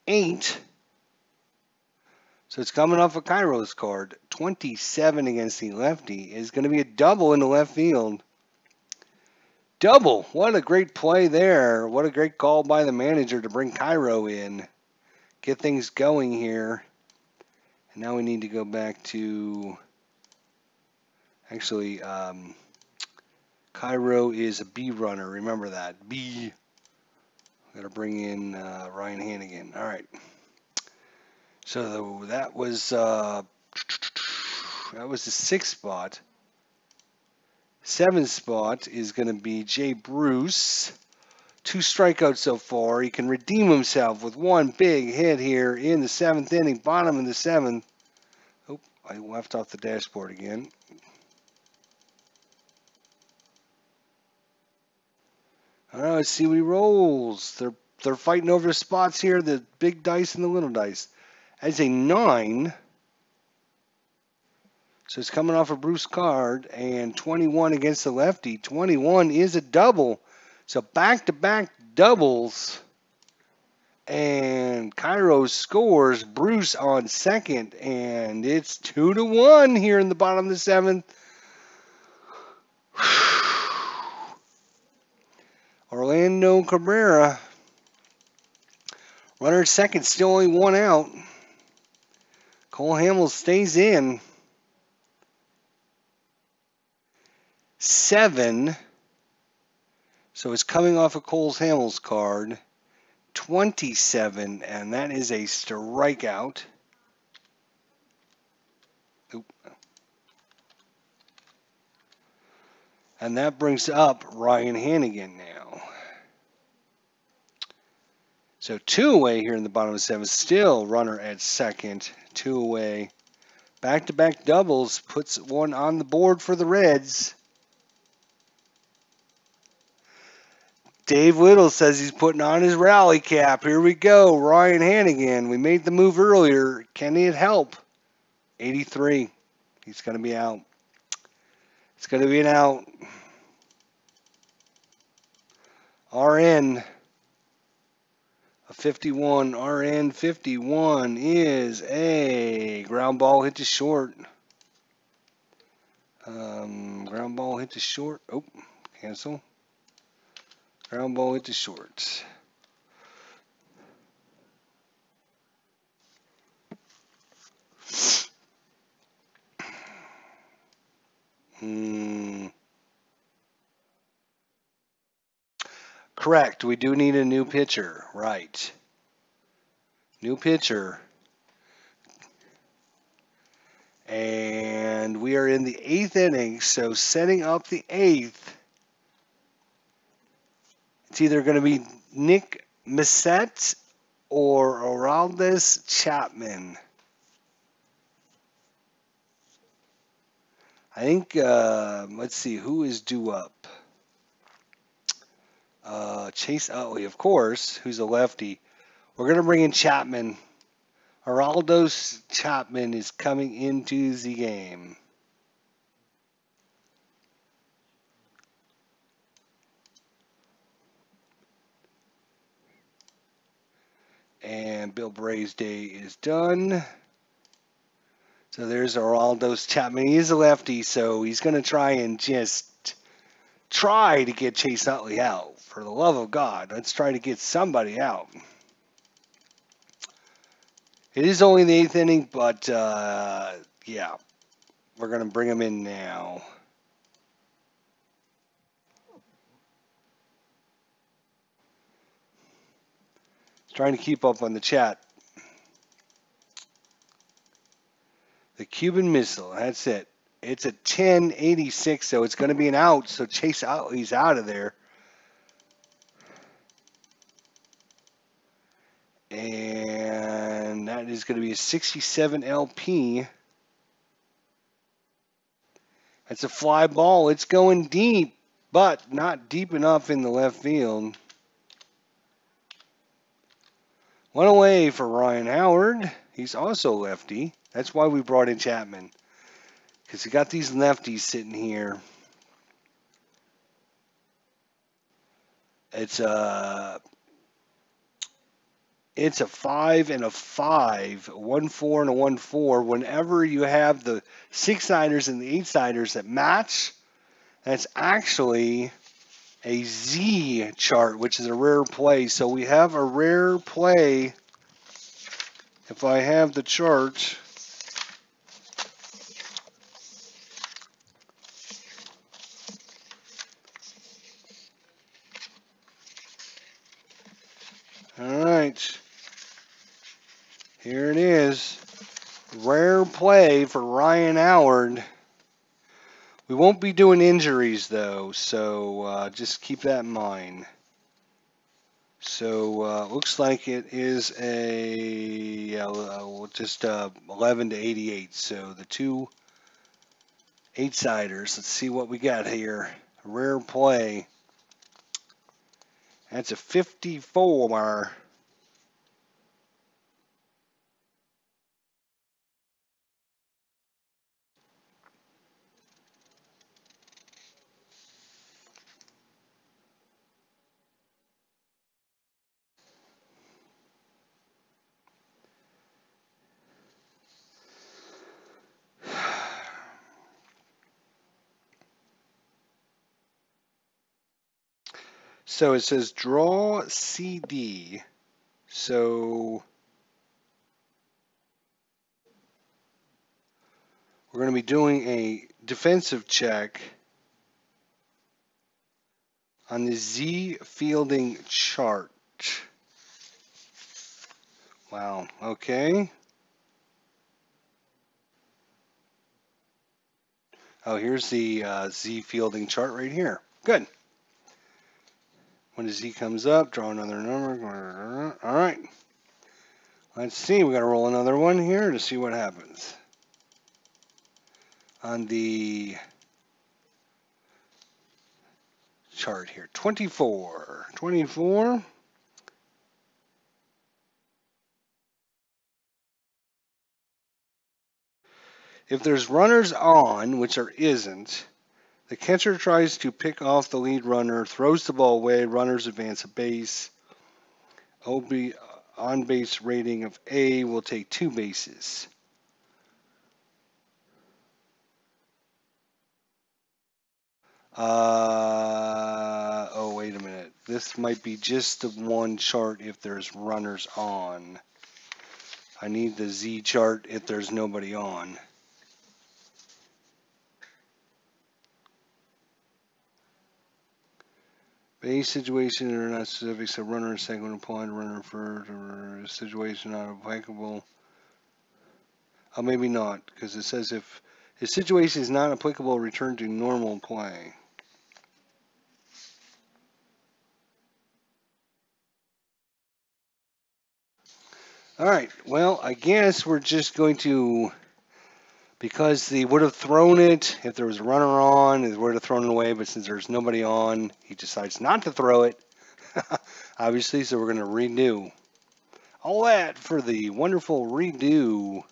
eight. So it's coming off of Cairo's card. 27 against the lefty is going to be a double in the left field. Double. What a great play there. What a great call by the manager to bring Cairo in. Get things going here. And now we need to go back to... Actually, Cairo is a B runner. Remember that. B. Got to bring in Ryan Hannigan. All right. So that was the 6th spot. 7th spot is going to be Jay Bruce. 2 strikeouts so far. He can redeem himself with one big hit here in the 7th inning, bottom of the 7th. Oh, I left off the dashboard again. All right, let's see what he rolls. They're fighting over the spots here, the big dice and the little dice. That's a 9. So it's coming off a Bruce card, and 21 against the lefty. 21 is a double. So back-to-back doubles. And Cairo scores Bruce on second, and it's 2-1 here in the bottom of the 7th. Orlando Cabrera. Runner at second, still only 1 out. Cole Hamels stays in. 7. So it's coming off of Cole Hamels card. 27, and that is a strikeout. Oop. And that brings up Ryan Hannigan now. So 2 away here in the bottom of the 7th. Still runner at second. 2 away. Back-to-back doubles puts one on the board for the Reds. Dave Whittle says he's putting on his rally cap. Here we go. Ryan Hannigan. We made the move earlier. Can he help? 83. He's going to be out. It's going to be an out. RN. A 51. RN 51 is a ground ball hit to short. Ground ball hit to short. Oh, cancel. Ground ball hit to short. Correct. We do need a new pitcher. Right. New pitcher. And we are in the 8th inning, so setting up the 8th. It's either going to be Nick Missette or Oraldis Chapman. I think, let's see, who is due up? Chase Utley, of course, who's a lefty. We're going to bring in Chapman. Oraldis Chapman is coming into the game. And Bill Bray's day is done. So there's Oraldis Chapman. He is a lefty, so he's going to try and just try to get Chase Utley out. For the love of God, let's try to get somebody out. It is only the 8th inning, but yeah, we're going to bring him in now. Trying to keep up on the chat. The Cuban Missile, that's it. It's a 1086, so it's going to be an out, so Chase Utley's out of there. And that is going to be a 67 LP. That's a fly ball. It's going deep, but not deep enough in the left field. 1 away for Ryan Howard. He's also lefty. That's why we brought in Chapman. Because you got these lefties sitting here. It's a 5 and a 5, 1-4 and a 1-4. Whenever you have the 6-siders and the 8-siders that match, that's actually a Z chart, which is a rare play. So we have a rare play. If I have the chart, all right, here it is. Rare play for Ryan Howard. We won't be doing injuries, though, so just keep that in mind. So looks like it is just 11 to 88. So the two 8-siders. Let's see what we got here. Rare play. That's a 54. So it says draw CD. So we're going to be doing a defensive check on the Z fielding chart. Wow, okay. Oh, here's the Z fielding chart right here. Good. When the Z comes up, draw another number. All right. Let's see. We got to roll another one here to see what happens. On the chart here, 24. 24. If there's runners on, which there isn't, the catcher tries to pick off the lead runner, throws the ball away, runners advance a base. OB on base rating of A will take 2 bases. Oh, wait a minute. This might be just the one chart if there's runners on. I need the Z chart if there's nobody on. Base situation are not specific, so runner in second applied, runner for situation not applicable. Oh, maybe not, because it says if his situation is not applicable, return to normal play. All right, well, I guess we're just going to, because they would have thrown it, if there was a runner on, they would have thrown it away, but since there's nobody on, he decides not to throw it, obviously, so we're going to redo. All that for the wonderful redo.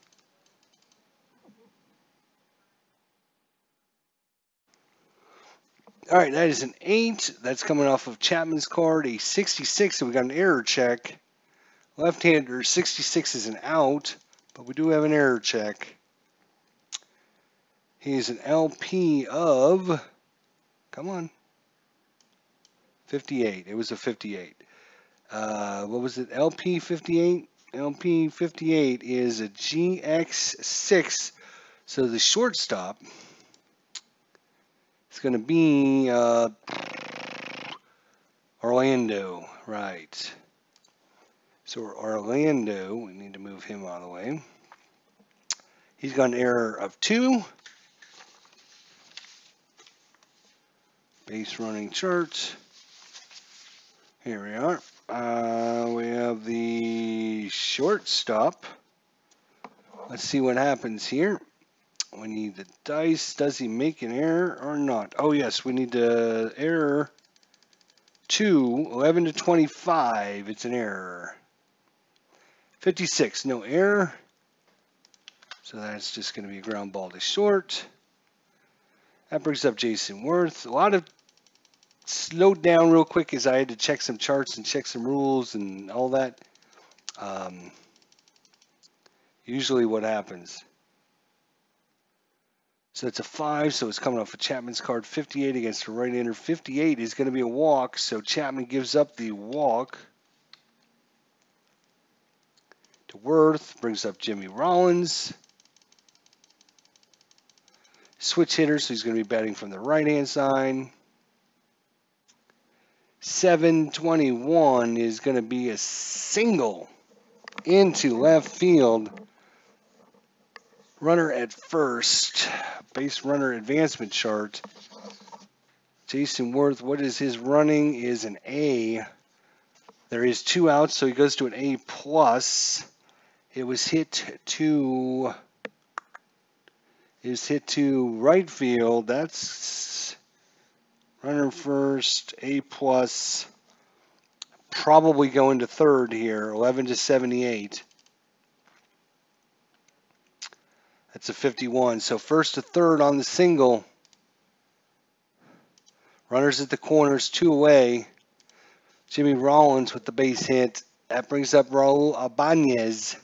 All right, that is an 8. That's coming off of Chapman's card. A 66, so we got an error check. Left-hander 66 is an out, but we do have an error check. He's an LP of, come on, 58. It was a 58. What was it? LP 58? LP 58 is a GX6. So the shortstop is going to be Orlando, right. So Orlando, we need to move him out of the way. He's got an error of 2. Base running chart. Here we are. We have the shortstop. Let's see what happens here. We need the dice. Does he make an error or not? Oh, yes, we need the error 2, 11 to 25. It's an error. 56, no error. So that's just going to be a ground ball to short. That brings up Jason Worth. A lot of slowed down real quick as I had to check some charts and check some rules and all that. Usually what happens. So it's a 5, so it's coming off of Chapman's card. 58 against the right-hander. 58 is going to be a walk, so Chapman gives up the walk to Worth. Brings up Jimmy Rollins. Switch hitter, so he's going to be batting from the right-hand side. 721 is going to be a single into left field Runner at first. Base runner advancement chart. Jason Worth, what is his running? Is an A. There is 2 outs, so he goes to an A+. It was hit to right field. That's runner first, A+. Probably going to third here, 11-78. That's a 51. So first to third on the single. Runners at the corners, 2 away. Jimmy Rollins with the base hit. That brings up Raul Ibanez.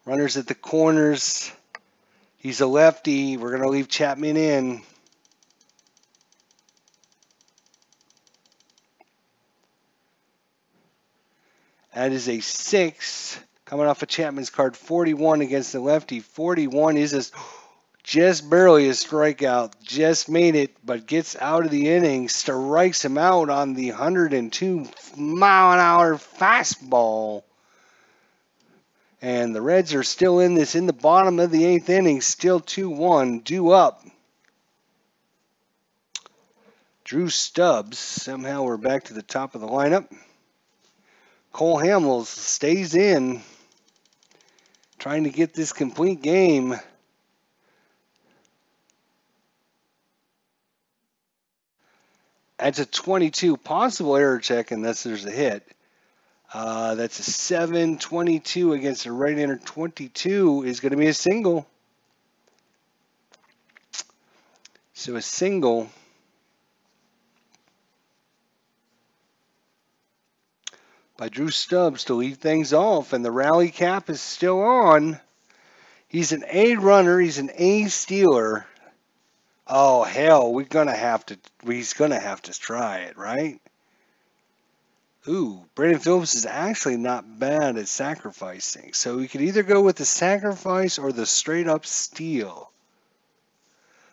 Runners at the corners. He's a lefty. We're going to leave Chapman in. That is a 6. Coming off of Chapman's card, 41 against the lefty. 41 is just barely a strikeout. Just made it, but gets out of the inning. Strikes him out on the 102-mile-an-hour fastball. And the Reds are still in this in the bottom of the 8th inning. Still 2-1. Due up. Drew Stubbs. Somehow we're back to the top of the lineup. Cole Hamels stays in. Trying to get this complete game. That's a 22. Possible error check unless there's a hit. That's a 7-22 against a right-hander. 22 is going to be a single. So a single. By Drew Stubbs to lead things off, and the rally cap is still on. He's an A runner. He's an A stealer. Oh hell, he's gonna have to try it, right? Ooh, Brandon Phillips is actually not bad at sacrificing. So we could either go with the sacrifice or the straight up steal.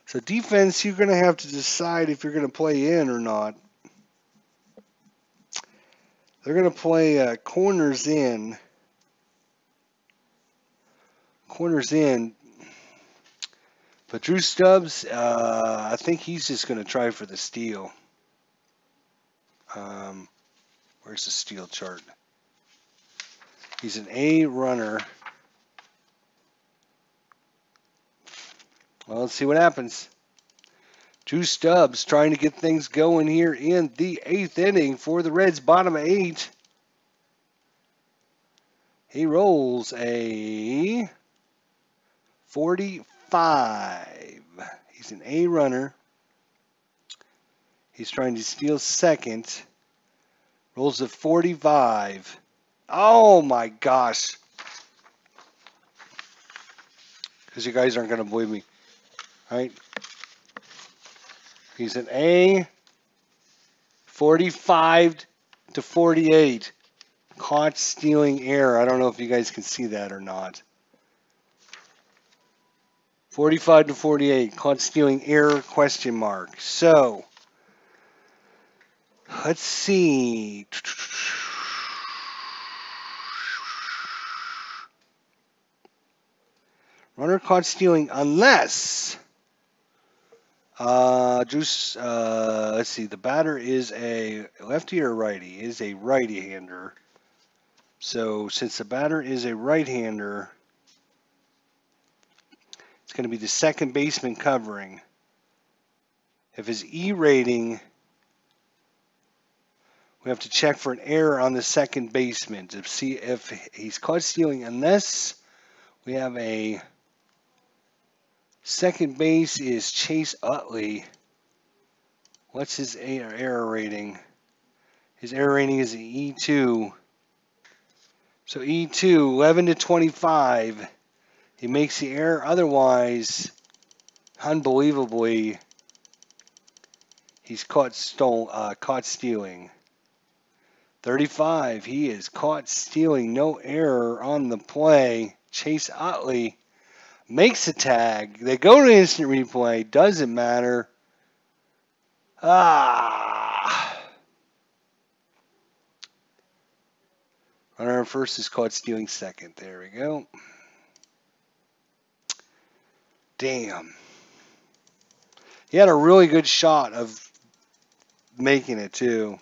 So defense, you're gonna have to decide if you're gonna play in or not. They're going to play corners in. Corners in. But Drew Stubbs, I think he's just going to try for the steal. Where's the steal chart? He's an A runner. Well, let's see what happens. Drew Stubbs trying to get things going here in the 8th inning for the Reds, bottom of 8. He rolls a 45. He's an A runner. He's trying to steal second. Rolls a 45. Oh my gosh. Because you guys aren't going to believe me. Right? He's an A, 45-48. Caught stealing error. I don't know if you guys can see that or not. 45-48. Caught stealing error, question mark. So, let's see. Runner caught stealing unless... let's see. The batter is a lefty or righty? Is a righty-hander. So since the batter is a right-hander, it's going to be the second baseman covering. If his E rating, we have to check for an error on the second baseman to see if he's caught stealing. Unless we have a second base is Chase Utley. What's his error rating? His error rating is an E2. So E2, 11-25. He makes the error. Otherwise, unbelievably, he's caught stealing. 35, he is caught stealing. No error on the play. Chase Utley makes a tag. They go to instant replay. Doesn't matter. Runner first is caught stealing second. There we go. Damn. He had a really good shot of making it, too.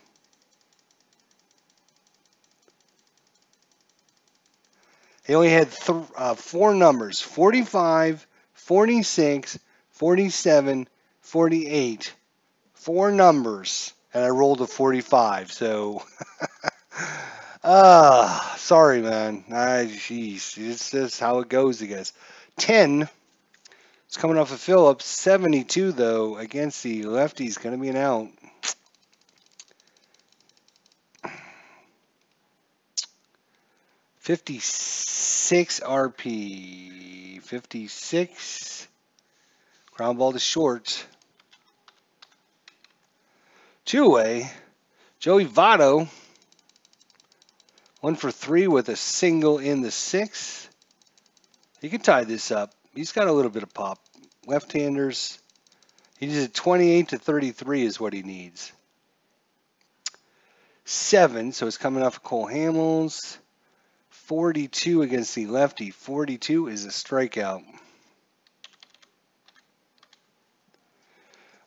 He only had 4 numbers, 45, 46, 47, 48. 4 numbers, and I rolled a 45. So, sorry, man. Jeez, it's just how it goes, I guess. 10. It's coming off of Phillips. 72, though, against the lefties. Going to be an out. .56 RP. 56. Ground ball to short. 2-way. Joey Votto. 1 for 3 with a single in the 6th. He can tie this up. He's got a little bit of pop. Left-handers. He needs a 28 to 33 is what he needs. 7, so it's coming off of Cole Hamels. 42 against the lefty. 42 is a strikeout.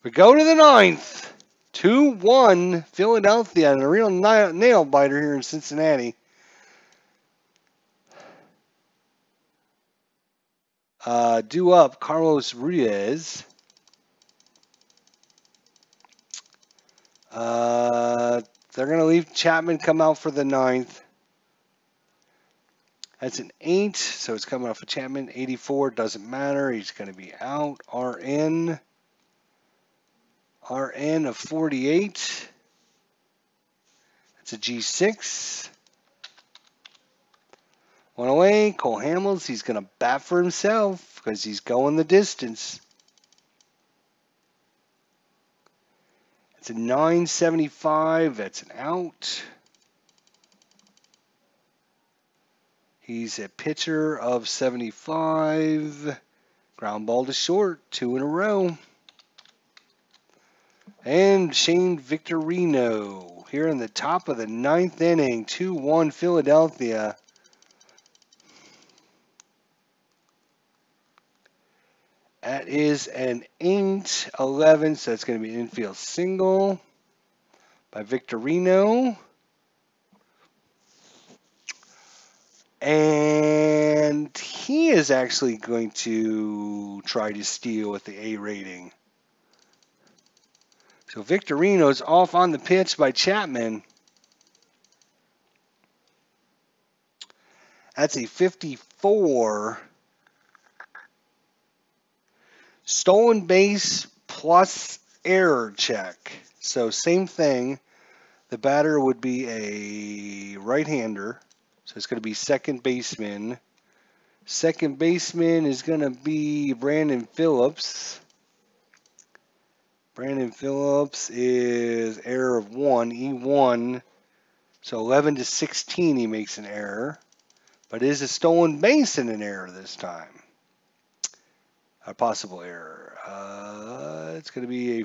We go to the 9th. 2-1 Philadelphia, and a real nail biter here in Cincinnati. Due up, Carlos Ruiz. They're going to leave Chapman come out for the 9th. That's an 8, so it's coming off of Chapman. 84, doesn't matter. He's going to be out. RN of 48. That's a G6. 1 away. Cole Hamels, he's going to bat for himself because he's going the distance. It's a 975. That's an out. He's a pitcher of 75. Ground ball to short. 2 in a row. And Shane Victorino here in the top of the 9th inning. 2-1 Philadelphia. That is an 8-11, so it's going to be an infield single by Victorino. And he is actually going to try to steal with the A rating. So Victorino's off on the pitch by Chapman. That's a 54. Stolen base plus error check. So same thing. The batter would be a right-hander. So it's going to be second baseman. Second baseman is going to be Brandon Phillips. Brandon Phillips is error of 1, E1. So 11 to 16 he makes an error. But it is a stolen base and an error this time. A possible error. It's going to be a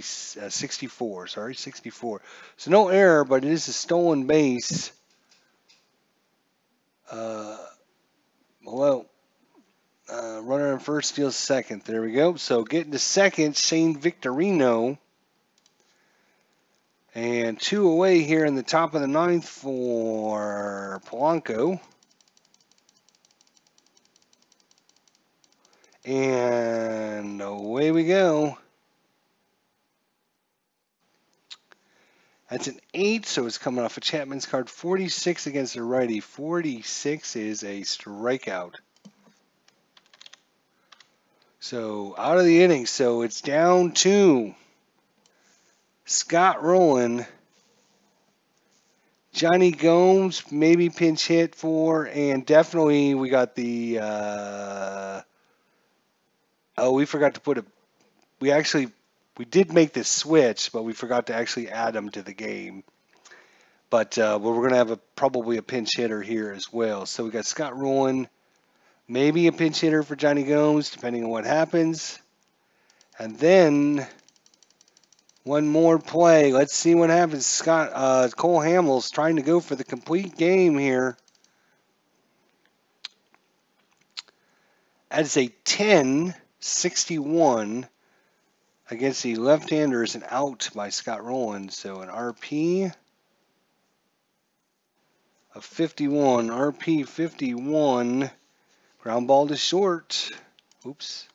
64. Sorry, 64. So no error, but it is a stolen base. Runner on first steals second. There we go. So getting to second, Shane Victorino. And 2 away here in the top of the 9th for Polanco. And away we go. That's an 8, so it's coming off of Chapman's card. 46 against the righty. 46 is a strikeout. So out of the inning. So it's down to Scott Rowland. Johnny Gomes, maybe pinch hit for, and definitely we got the, we forgot to put we did make this switch, but we forgot to actually add them to the game. But we're going to have probably a pinch hitter here as well. So we got Scott Rowland, maybe a pinch hitter for Johnny Gomes, depending on what happens. And then one more play. Let's see what happens. Cole Hamels trying to go for the complete game here. That is a 10. 61 against the left-hander is an out by Scott Rowland. So an RP of 51. RP 51. Ground ball to short. Oops.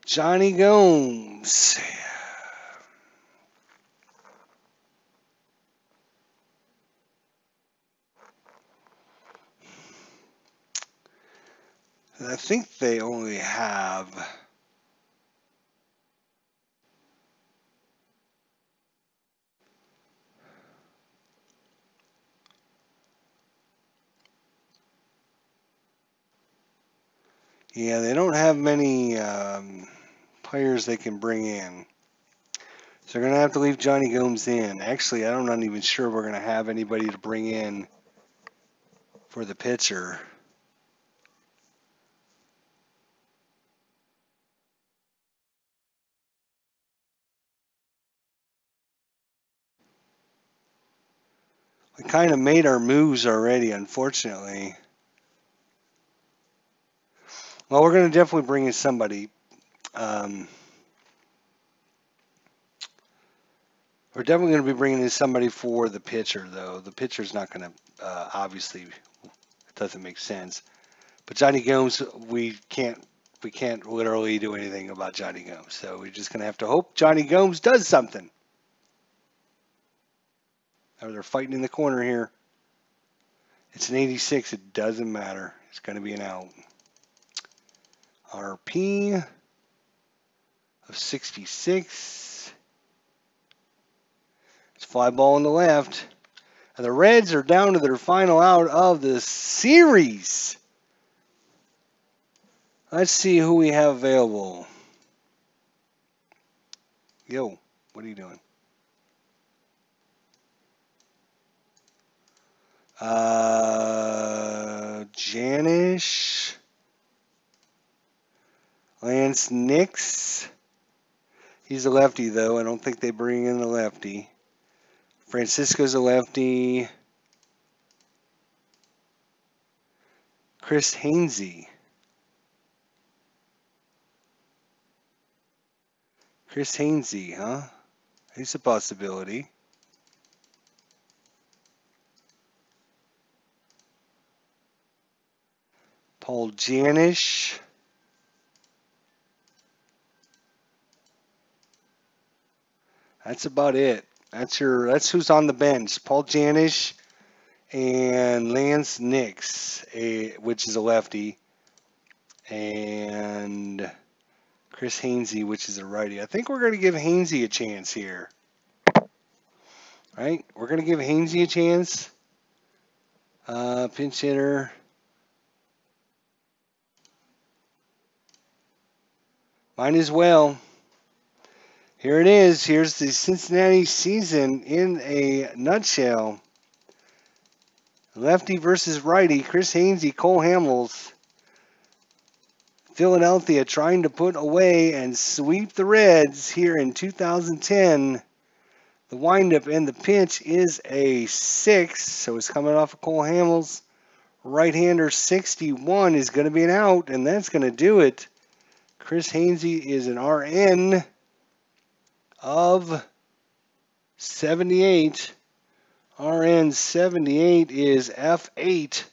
Johnny Gomes. I think they only have they don't have many players they can bring in. So they're going to have to leave Johnny Gomes in. Actually, I'm not even sure we're going to have anybody to bring in for the pitcher. We kind of made our moves already, unfortunately. Well, we're going to definitely bring in somebody. We're definitely going to be bringing in somebody for the pitcher, though. The pitcher's not going to, obviously, it doesn't make sense. But Johnny Gomes, we can't literally do anything about Johnny Gomes. So we're just going to have to hope Johnny Gomes does something. Oh, they're fighting in the corner here. It's an 86. It doesn't matter. It's going to be an out. RP of 66. It's fly ball on the left. And the Reds are down to their final out of the series. Let's see who we have available. Yo, what are you doing? Janish. Lance Nix. He's a lefty, though. I don't think they bring in a lefty. Francisco's a lefty. Chris Hainsey. Chris Hainsey, huh? He's a possibility. Paul Janish. That's about it. That's who's on the bench. Paul Janish and Lance Nix, which is a lefty, and Chris Hainsey, which is a righty. I think we're going to give Hainsey a chance here. Right? We're going to give Hainsey a chance. Pinch hitter. Might as well. Here it is. Here's the Cincinnati season in a nutshell. Lefty versus righty. Chris Hainsey, Cole Hamels. Philadelphia trying to put away and sweep the Reds here in 2010. The windup and the pitch is a 6, so it's coming off of Cole Hamels. Right-hander 61 is going to be an out, and that's going to do it. Chris Hainsey is an RN of 78. RN 78 is F8.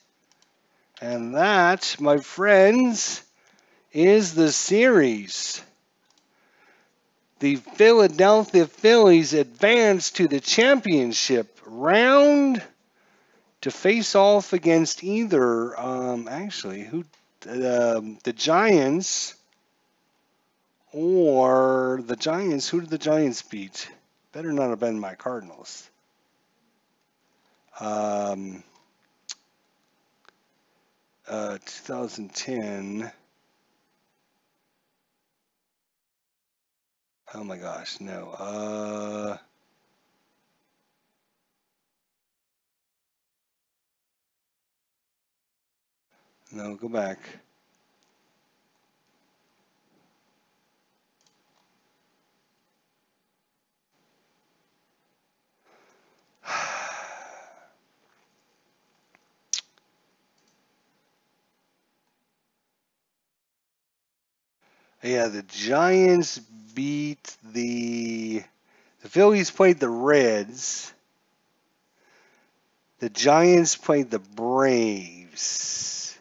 And that, my friends, is the series. The Philadelphia Phillies advance to the championship round to face off against either, the Giants or the Giants. Who did the Giants beat? Better not have been my Cardinals. 2010. Oh my gosh, no. No, go back. Yeah, the Giants beat the Phillies played the Reds. The Giants played the Braves.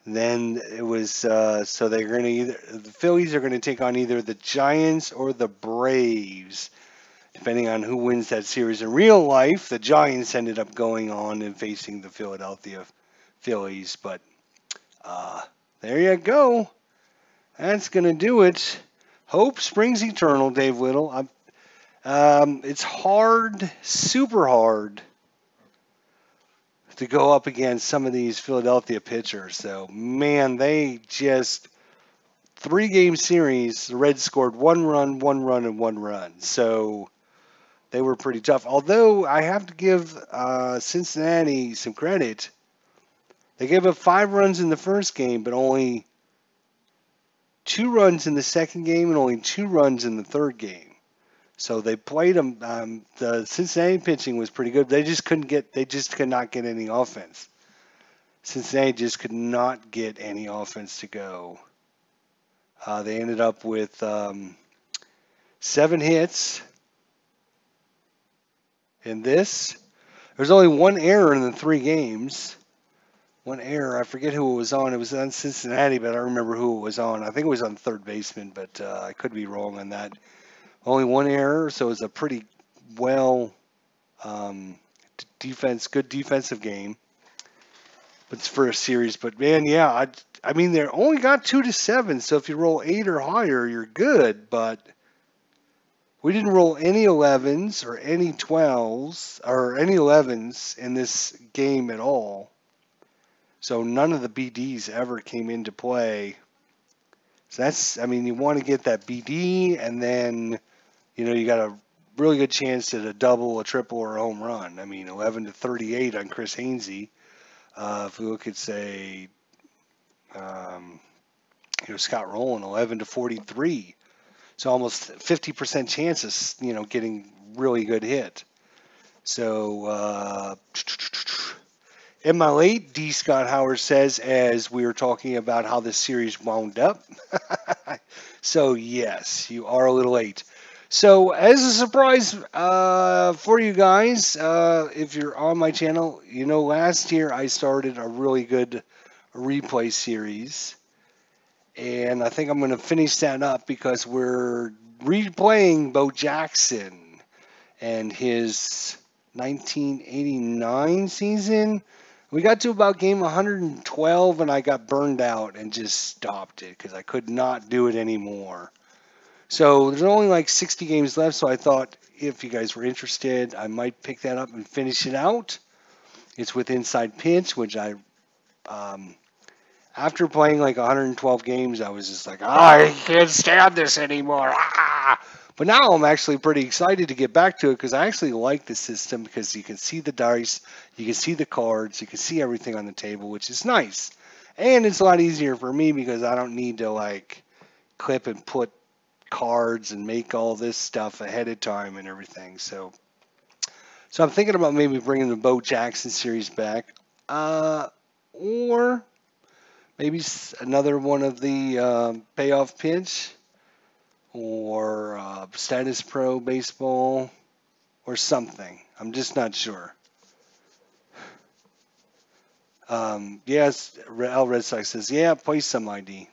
Then it was so they're going to either the Phillies are going to take on either the Giants or the Braves, depending on who wins that series. In real life, the Giants ended up going on and facing the Philadelphia Phillies, but there you go. That's going to do it. Hope springs eternal, Dave Little. It's hard, super hard, to go up against some of these Philadelphia pitchers. So, man, they just 3-game series. The Reds scored 1 run, 1 run, and 1 run. So they were pretty tough. Although I have to give Cincinnati some credit. They gave up 5 runs in the first game, but only 2 runs in the second game and only 2 runs in the third game. So they played them. The Cincinnati pitching was pretty good. They just could not get any offense. Cincinnati just could not get any offense to go. They ended up with 7 hits in this. There's only 1 error in the 3 games. 1 error. I forget who it was on. It was on Cincinnati, but I don't remember who it was on. I think it was on third baseman, but I could be wrong on that. Only 1 error, so it was a pretty well good defensive game. But it's for a series. But man, yeah, I mean they only got 2-7, so if you roll 8 or higher, you're good. But we didn't roll any 11s or any 12s or any 11s in this game at all. So none of the BDs ever came into play. So that's, I mean, you want to get that BD, and then you got a really good chance at a double, a triple, or a home run. I mean, 11-38 on Chris Hainsey. If we look at, say, Scott Rowland, 11-43. So almost 50% chances, getting really good hit. So, am I late? D. Scott Howard says, as we were talking about how this series wound up. So, yes, you are a little late. So, as a surprise for you guys, if you're on my channel, last year I started a really good replay series. And I think I'm going to finish that up because we're replaying Bo Jackson and his 1989 season. We got to about game 112 and I got burned out and just stopped it because I could not do it anymore. So there's only like 60 games left, so I thought if you guys were interested, I might pick that up and finish it out. It's with Inside Pitch, which after playing like 112 games, I was just like, I can't stand this anymore. But now I'm actually pretty excited to get back to it because I actually like the system because you can see the dice, you can see the cards, you can see everything on the table, which is nice. And it's a lot easier for me because I don't need to like clip and put cards and make all this stuff ahead of time and everything. So I'm thinking about maybe bringing the Bo Jackson series back, or maybe another one of the payoff pitch, or status pro baseball, or something. I'm just not sure. Yes, Al Red Sox says, yeah, play some ID.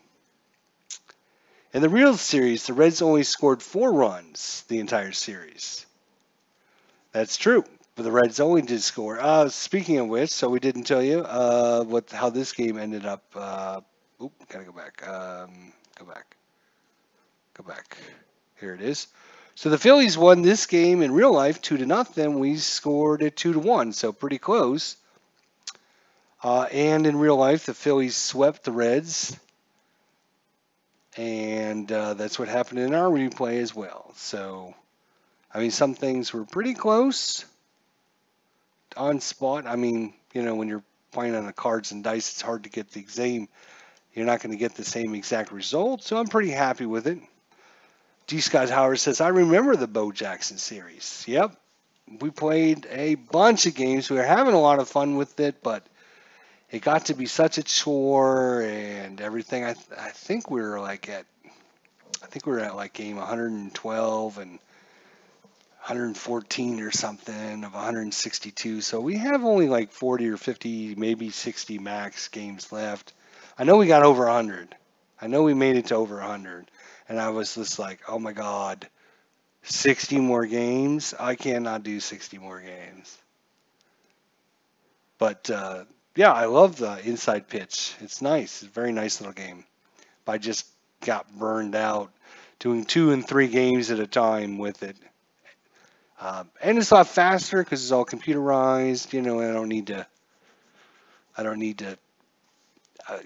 In the real series, the Reds only scored 4 runs the entire series. That's true, but the Reds only did score. Speaking of which, so we didn't tell you how this game ended up. Gotta go back. Go back. Here it is. So the Phillies won this game in real life 2-0. We scored it 2-1, so pretty close. And in real life, the Phillies swept the Reds. And that's what happened in our replay as well. So, I mean, some things were pretty close on spot. I mean, when you're playing on the cards and dice, it's hard to get the same. You're not going to get the same exact result. So I'm pretty happy with it. D. Scott Howard says, I remember the Bo Jackson series. Yep. We played a bunch of games. We were having a lot of fun with it, but it got to be such a chore and everything. I think we were like at I think we were at like game 112 and 114 or something of 162. So we have only like 40 or 50, maybe 60 max games left. I know we got over 100. I know we made it to over 100. And I was just like, oh my God, 60 more games? I cannot do 60 more games. But yeah, I love the inside pitch. It's nice. It's a very nice little game. But I just got burned out doing 2 and 3 games at a time with it. And it's a lot faster because it's all computerized. You know, I don't need to. Uh,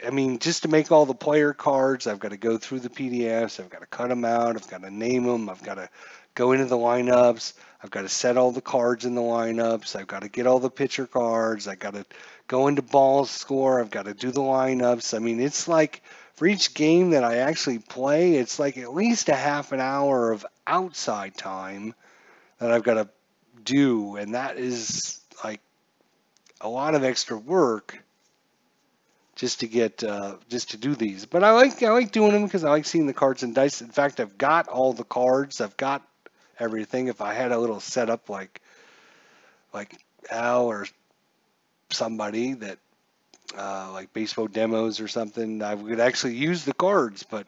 I mean, just to make all the player cards, I've got to go through the PDFs. I've got to cut them out. I've got to name them. I've got to go into the lineups. I've got to set all the cards in the lineups. I've got to get all the pitcher cards. I've got to go into ball score. I've got to do the lineups. I mean, it's like for each game that I actually play, it's like at least a half an hour of outside time that I've got to do, and that is like a lot of extra work just to get just to do these. But I like doing them because I like seeing the cards and dice. In fact, I've got all the cards. I've got everything. If I had a little setup like Al or somebody that like baseball demos or something, I would actually use the cards, but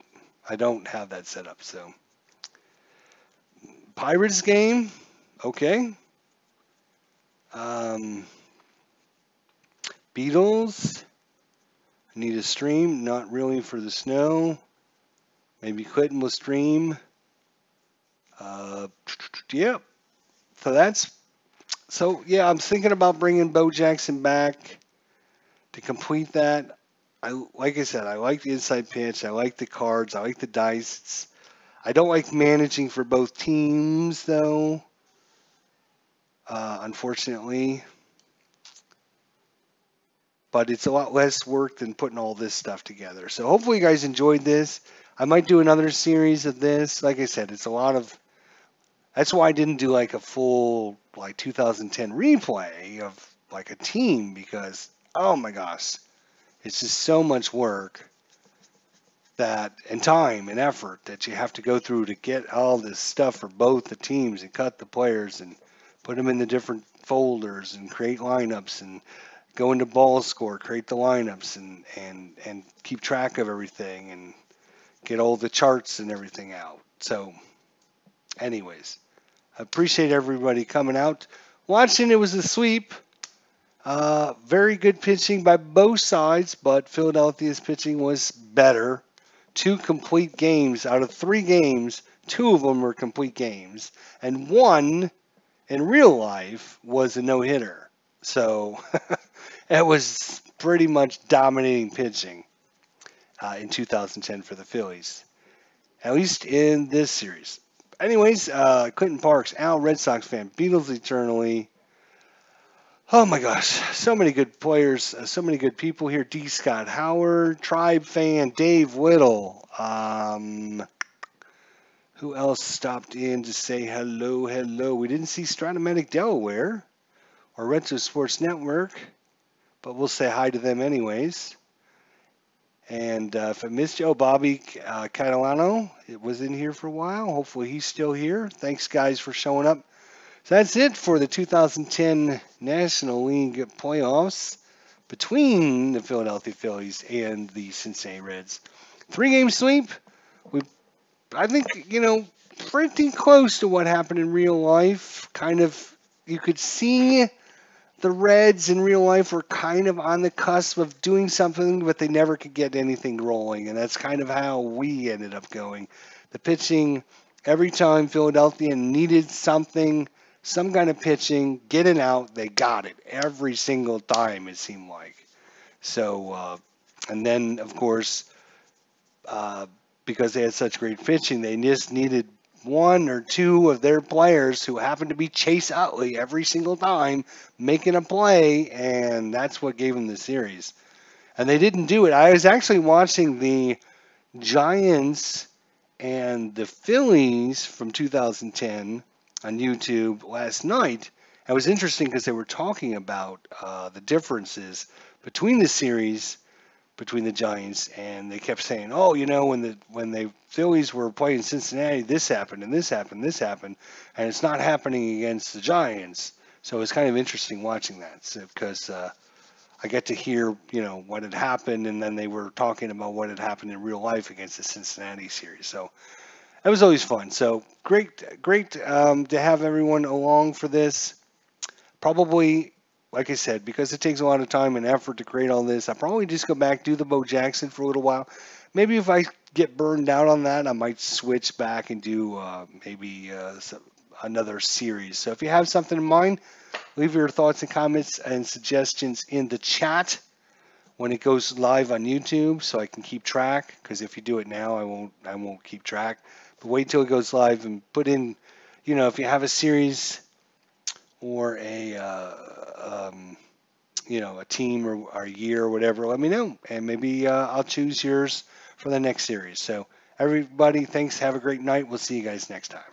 I don't have that set up. So Pirates game, okay. Beatles, need a stream, not really for the snow. Maybe Clinton will stream. Yeah. So I'm thinking about bringing Bo Jackson back to complete that. Like I said, I like the inside pitch. I like the cards. I like the dice. I don't like managing for both teams though. Unfortunately. But it's a lot less work than putting all this stuff together. So hopefully you guys enjoyed this. I might do another series of this. Like I said, it's a lot of. That's why I didn't do like a full like 2010 replay of like a team because oh my gosh, it's just so much work that and time and effort that you have to go through to get all this stuff for both the teams and cut the players and put them in the different folders and create lineups and go into ball score, create the lineups and keep track of everything and get all the charts and everything out. So anyways, I appreciate everybody coming out. Watching, it was a sweep. Very good pitching by both sides, but Philadelphia's pitching was better. 2 complete games out of 3 games, 2 of them were complete games, and 1 in real life was a no-hitter. So it was pretty much dominating pitching in 2010 for the Phillies, at least in this series. Anyways, Clinton Parks, Al, Red Sox fan, Beatles eternally. Oh my gosh, so many good players, so many good people here. D. Scott Howard, Tribe fan, Dave Whittle. Who else stopped in to say hello, hello? We didn't see Stratomatic Delaware or Retro Sports Network, but we'll say hi to them anyways. And if I missed you, Bobby Catalano, it was in here for a while. Hopefully he's still here. Thanks, guys, for showing up. So that's it for the 2010 National League playoffs between the Philadelphia Phillies and the Cincinnati Reds. 3-game sweep. I think, pretty close to what happened in real life. Kind of, you could see the Reds in real life were kind of on the cusp of doing something, but they never could get anything rolling. And that's kind of how we ended up going. The pitching, every time Philadelphia needed something, some kind of pitching, getting out, they got it every single time, it seemed like. So, and then, of course, because they had such great pitching, they just needed 1 or 2 of their players who happened to be Chase Utley every single time making a play, and that's what gave them the series. And they didn't do it. I was actually watching the Giants and the Phillies from 2010 on YouTube last night. It was interesting because they were talking about the differences between the series between the Giants, and they kept saying, "Oh, when the Phillies were playing Cincinnati, this happened and this happened, this happened, and it's not happening against the Giants." So it's kind of interesting watching that because I get to hear what had happened, and then they were talking about what had happened in real life against the Cincinnati series. So that was always fun. So great to have everyone along for this. Probably, like I said, because it takes a lot of time and effort to create all this, I probably just go back, do the Bo Jackson for a little while. Maybe if I get burned out on that, I might switch back and do another series. So if you have something in mind, leave your thoughts and comments and suggestions in the chat when it goes live on YouTube, so I can keep track. Because if you do it now, I won't keep track. But wait till it goes live and put in, if you have a series or a team or a year or whatever, let me know, and maybe I'll choose yours for the next series. So everybody, thanks. Have a great night. We'll see you guys next time.